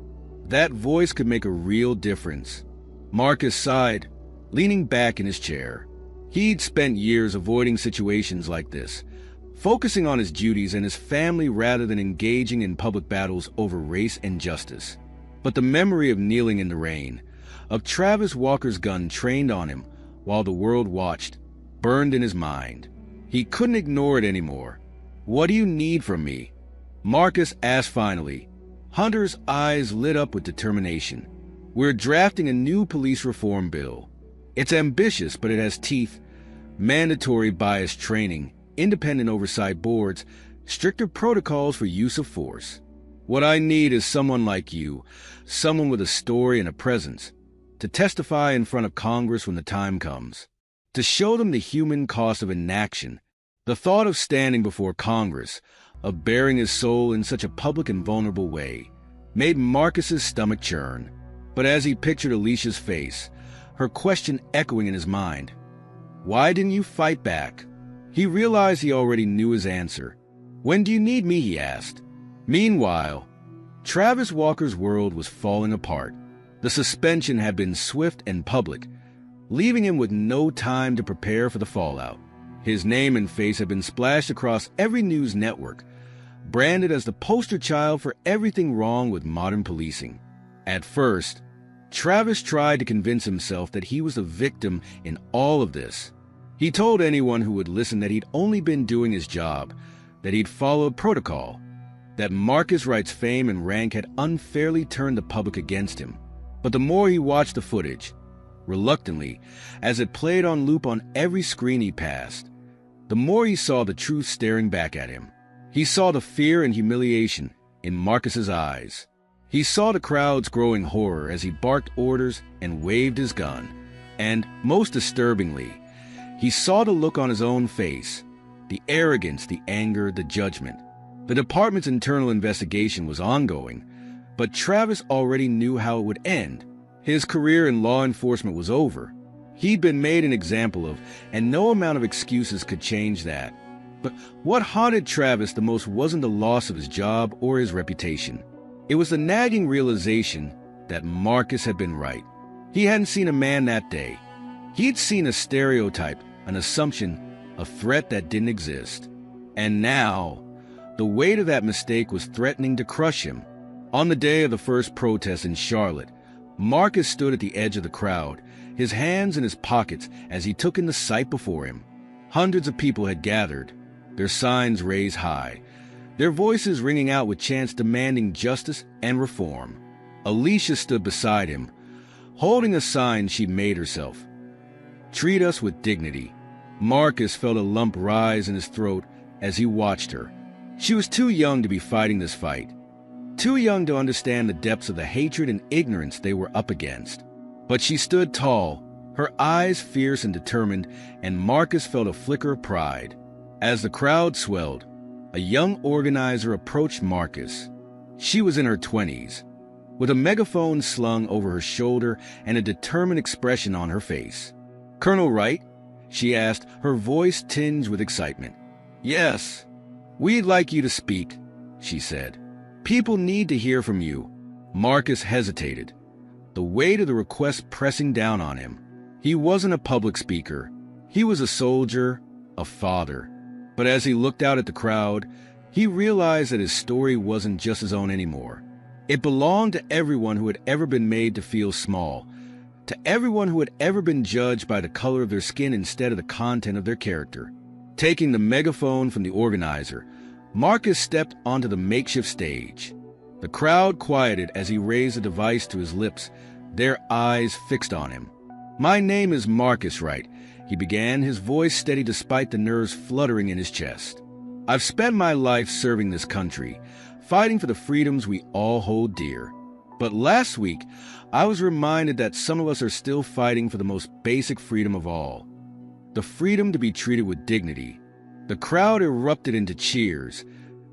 that voice could make a real difference." Marcus sighed, leaning back in his chair. He'd spent years avoiding situations like this, focusing on his duties and his family rather than engaging in public battles over race and justice. But the memory of kneeling in the rain, of Travis Walker's gun trained on him while the world watched, burned in his mind. He couldn't ignore it anymore. "What do you need from me?" Marcus asked finally. Hunter's eyes lit up with determination. "We're drafting a new police reform bill. It's ambitious, but it has teeth. Mandatory bias training, independent oversight boards, stricter protocols for use of force. What I need is someone like you, someone with a story and a presence, to testify in front of Congress when the time comes, to show them the human cost of inaction." The thought of standing before Congress, of bearing his soul in such a public and vulnerable way, made Marcus's stomach churn. But as he pictured Alicia's face, her question echoing in his mind, "Why didn't you fight back?" he realized he already knew his answer. "When do you need me?" he asked. Meanwhile, Travis Walker's world was falling apart. The suspension had been swift and public, leaving him with no time to prepare for the fallout. His name and face had been splashed across every news network, branded as the poster child for everything wrong with modern policing. At first, Travis tried to convince himself that he was the victim in all of this. He told anyone who would listen that he'd only been doing his job, that he'd followed protocol, that Marcus Wright's fame and rank had unfairly turned the public against him. But the more he watched the footage, reluctantly, as it played on loop on every screen he passed, the more he saw the truth staring back at him. He saw the fear and humiliation in Marcus's eyes. He saw the crowd's growing horror as he barked orders and waved his gun. And, most disturbingly, he saw the look on his own face, the arrogance, the anger, the judgment. The department's internal investigation was ongoing, but Travis already knew how it would end. His career in law enforcement was over. He'd been made an example of, and no amount of excuses could change that. But what haunted Travis the most wasn't the loss of his job or his reputation. It was the nagging realization that Marcus had been right. He hadn't seen a man that day. He'd seen a stereotype, an assumption, a threat that didn't exist. And now, the weight of that mistake was threatening to crush him. On the day of the first protest in Charlotte, Marcus stood at the edge of the crowd, his hands in his pockets as he took in the sight before him. Hundreds of people had gathered, their signs raised high, their voices ringing out with chants demanding justice and reform. Alicia stood beside him, holding a sign she made herself. "Treat us with dignity." Marcus felt a lump rise in his throat as he watched her. She was too young to be fighting this fight, too young to understand the depths of the hatred and ignorance they were up against. But she stood tall, her eyes fierce and determined, and Marcus felt a flicker of pride. As the crowd swelled, a young organizer approached Marcus. She was in her 20s, with a megaphone slung over her shoulder and a determined expression on her face. "Colonel Wright?" she asked, her voice tinged with excitement. "Yes, we'd like you to speak," she said. "People need to hear from you." Marcus hesitated, the weight of the request pressing down on him. He wasn't a public speaker. He was a soldier, a father. But as he looked out at the crowd, he realized that his story wasn't just his own anymore. It belonged to everyone who had ever been made to feel small, to everyone who had ever been judged by the color of their skin instead of the content of their character. Taking the megaphone from the organizer, Marcus stepped onto the makeshift stage. The crowd quieted as he raised the device to his lips, their eyes fixed on him. "My name is Marcus Wright," he began, his voice steady despite the nerves fluttering in his chest. "I've spent my life serving this country, fighting for the freedoms we all hold dear. But last week, I was reminded that some of us are still fighting for the most basic freedom of all, the freedom to be treated with dignity." The crowd erupted into cheers,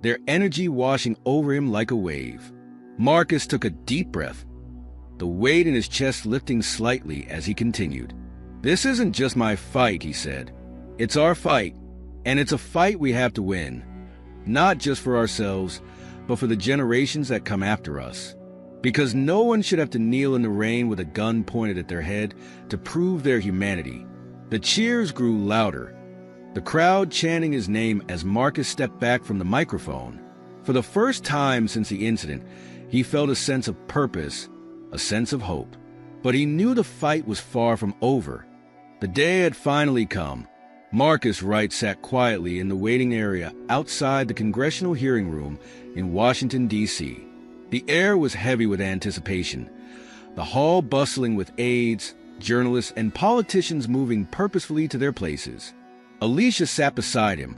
their energy washing over him like a wave. Marcus took a deep breath, the weight in his chest lifting slightly as he continued. "This isn't just my fight," he said. "It's our fight, and it's a fight we have to win, not just for ourselves, but for the generations that come after us. Because no one should have to kneel in the rain with a gun pointed at their head to prove their humanity." The cheers grew louder, the crowd chanting his name as Marcus stepped back from the microphone. For the first time since the incident, he felt a sense of purpose, a sense of hope. But he knew the fight was far from over. The day had finally come. Marcus Wright sat quietly in the waiting area outside the congressional hearing room in Washington, D.C. The air was heavy with anticipation, the hall bustling with aides, journalists, and politicians moving purposefully to their places. Alicia sat beside him,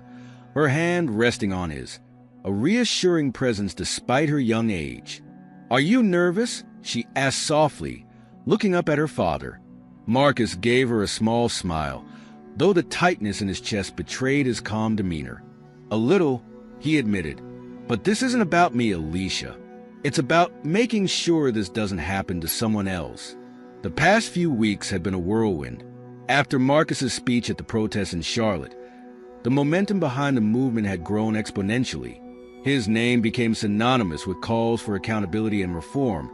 her hand resting on his, a reassuring presence despite her young age. "Are you nervous?" she asked softly, looking up at her father. Marcus gave her a small smile, though the tightness in his chest betrayed his calm demeanor. "A little," he admitted, "but this isn't about me, Alicia. It's about making sure this doesn't happen to someone else." The past few weeks had been a whirlwind. After Marcus's speech at the protest in Charlotte, the momentum behind the movement had grown exponentially. His name became synonymous with calls for accountability and reform,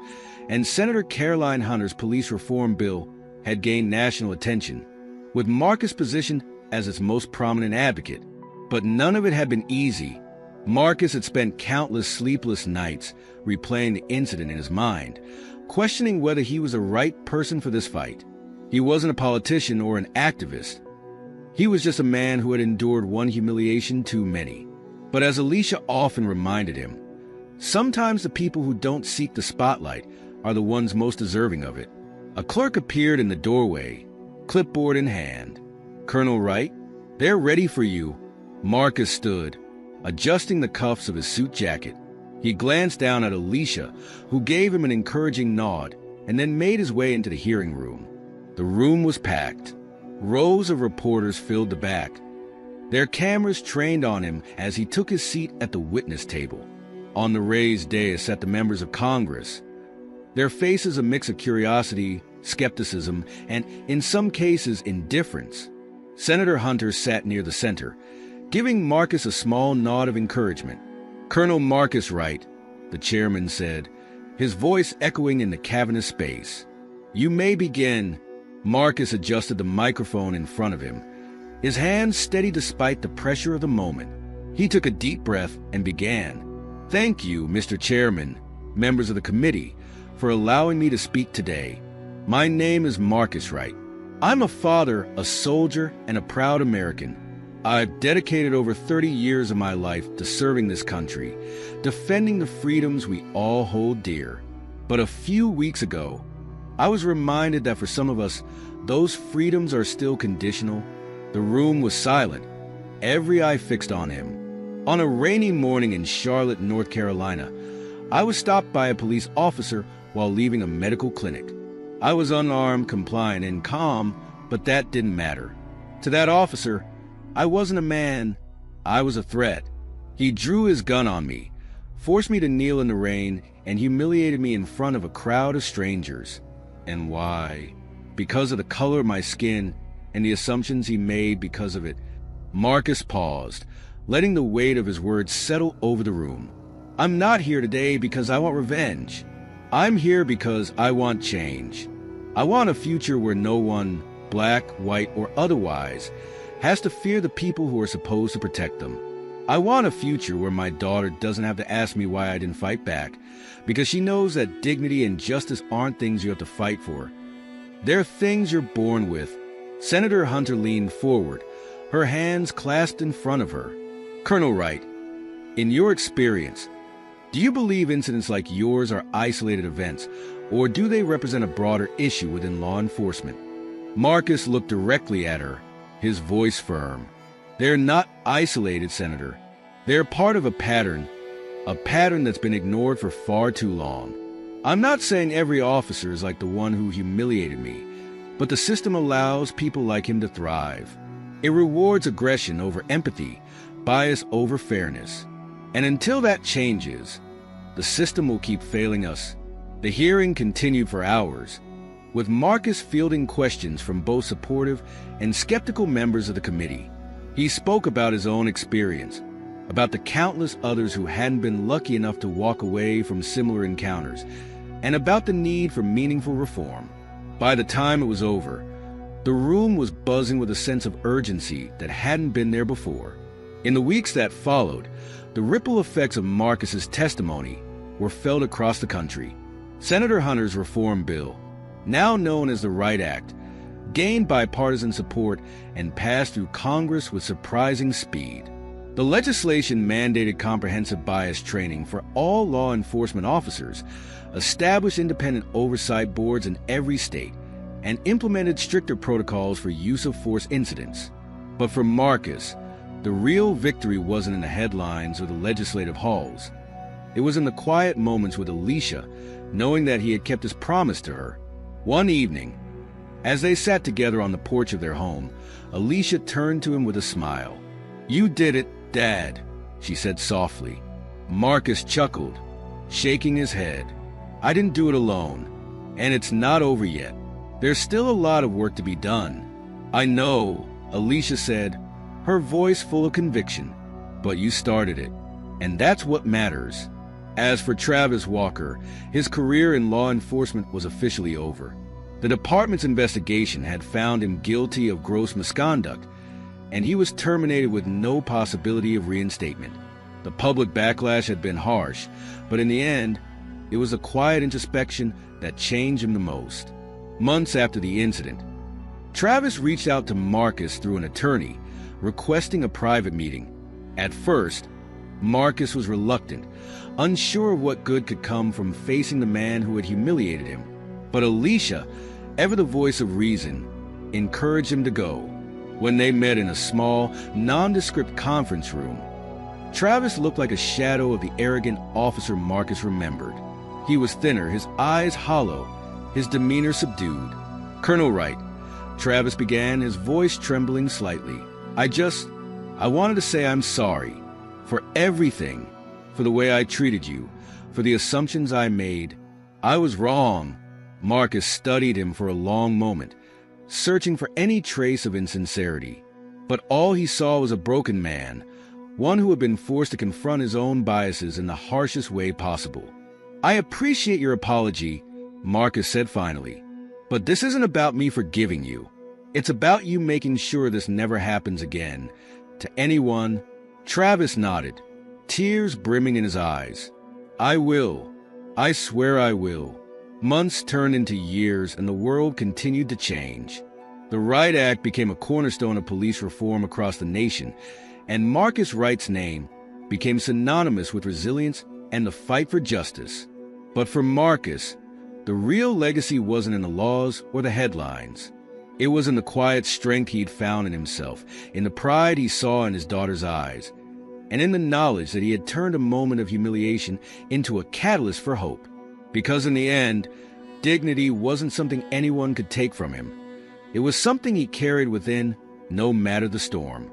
and Senator Caroline Hunter's police reform bill had gained national attention, with Marcus positioned as its most prominent advocate. But none of it had been easy. Marcus had spent countless sleepless nights replaying the incident in his mind, questioning whether he was the right person for this fight. He wasn't a politician or an activist. He was just a man who had endured one humiliation too many. But as Alicia often reminded him, sometimes the people who don't seek the spotlight are the ones most deserving of it. A clerk appeared in the doorway, clipboard in hand. "Colonel Wright, they're ready for you." Marcus stood, adjusting the cuffs of his suit jacket. He glanced down at Alicia, who gave him an encouraging nod, and then made his way into the hearing room. The room was packed. Rows of reporters filled the back, their cameras trained on him as he took his seat at the witness table. On the raised dais sat the members of Congress, their faces a mix of curiosity, skepticism, and, in some cases, indifference. Senator Hunter sat near the center, giving Marcus a small nod of encouragement. "Colonel Marcus Wright," the chairman said, his voice echoing in the cavernous space. "You may begin." Marcus adjusted the microphone in front of him, his hands steady despite the pressure of the moment. He took a deep breath and began. "Thank you, Mr. Chairman, members of the committee, for allowing me to speak today. My name is Marcus Wright. I'm a father, a soldier, and a proud American. I've dedicated over 30 years of my life to serving this country, defending the freedoms we all hold dear. But a few weeks ago, I was reminded that for some of us, those freedoms are still conditional." The room was silent, every eye fixed on him. On a rainy morning in Charlotte, North Carolina, I was stopped by a police officer while leaving a medical clinic. I was unarmed, compliant, and calm, but that didn't matter. To that officer, I wasn't a man, I was a threat. He drew his gun on me, forced me to kneel in the rain, and humiliated me in front of a crowd of strangers. And why? Because of the color of my skin and the assumptions he made because of it. Marcus paused, letting the weight of his words settle over the room. "I'm not here today because I want revenge. I'm here because I want change. I want a future where no one, black, white, or otherwise, has to fear the people who are supposed to protect them. I want a future where my daughter doesn't have to ask me why I didn't fight back, because she knows that dignity and justice aren't things you have to fight for. They're things you're born with." Senator Hunter leaned forward, her hands clasped in front of her. "Colonel Wright, in your experience, do you believe incidents like yours are isolated events, or do they represent a broader issue within law enforcement?" Marcus looked directly at her, his voice firm. "They're not isolated, Senator. They're part of a pattern that's been ignored for far too long. I'm not saying every officer is like the one who humiliated me, but the system allows people like him to thrive. It rewards aggression over empathy, bias over fairness. And until that changes, the system will keep failing us." The hearing continued for hours, with Marcus fielding questions from both supportive and skeptical members of the committee. He spoke about his own experience, about the countless others who hadn't been lucky enough to walk away from similar encounters, and about the need for meaningful reform. By the time it was over, the room was buzzing with a sense of urgency that hadn't been there before. In the weeks that followed, the ripple effects of Marcus's testimony were felt across the country. Senator Hunter's reform bill, now known as the RIGHT Act, gained bipartisan support and passed through Congress with surprising speed. The legislation mandated comprehensive bias training for all law enforcement officers, established independent oversight boards in every state, and implemented stricter protocols for use of force incidents. But for Marcus, the real victory wasn't in the headlines or the legislative halls. It was in the quiet moments with Alicia, knowing that he had kept his promise to her. One evening, as they sat together on the porch of their home, Alicia turned to him with a smile. "You did it, Dad," she said softly. Marcus chuckled, shaking his head. "I didn't do it alone, and it's not over yet. There's still a lot of work to be done." "I know," Alicia said, her voice full of conviction, "but you started it, and that's what matters." As for Travis Walker, his career in law enforcement was officially over. The department's investigation had found him guilty of gross misconduct, and he was terminated with no possibility of reinstatement. The public backlash had been harsh, but in the end, it was a quiet introspection that changed him the most. Months after the incident, Travis reached out to Marcus through an attorney, requesting a private meeting. At first, Marcus was reluctant, unsure of what good could come from facing the man who had humiliated him. But Alicia, ever the voice of reason, encouraged him to go. When they met in a small, nondescript conference room, Travis looked like a shadow of the arrogant officer Marcus remembered. He was thinner, his eyes hollow, his demeanor subdued. "Colonel Wright," Travis began, his voice trembling slightly. I wanted to say I'm sorry for everything, for the way I treated you, for the assumptions I made. I was wrong." Marcus studied him for a long moment, searching for any trace of insincerity. But all he saw was a broken man, one who had been forced to confront his own biases in the harshest way possible. "I appreciate your apology," Marcus said finally, "but this isn't about me forgiving you. It's about you making sure this never happens again, to anyone." Travis nodded, tears brimming in his eyes. "I will. I swear I will." Months turned into years, and the world continued to change. The RIGHT Act became a cornerstone of police reform across the nation, and Marcus Wright's name became synonymous with resilience and the fight for justice. But for Marcus, the real legacy wasn't in the laws or the headlines. It was in the quiet strength he'd found in himself, in the pride he saw in his daughter's eyes, and in the knowledge that he had turned a moment of humiliation into a catalyst for hope. Because in the end, dignity wasn't something anyone could take from him. It was something he carried within, no matter the storm.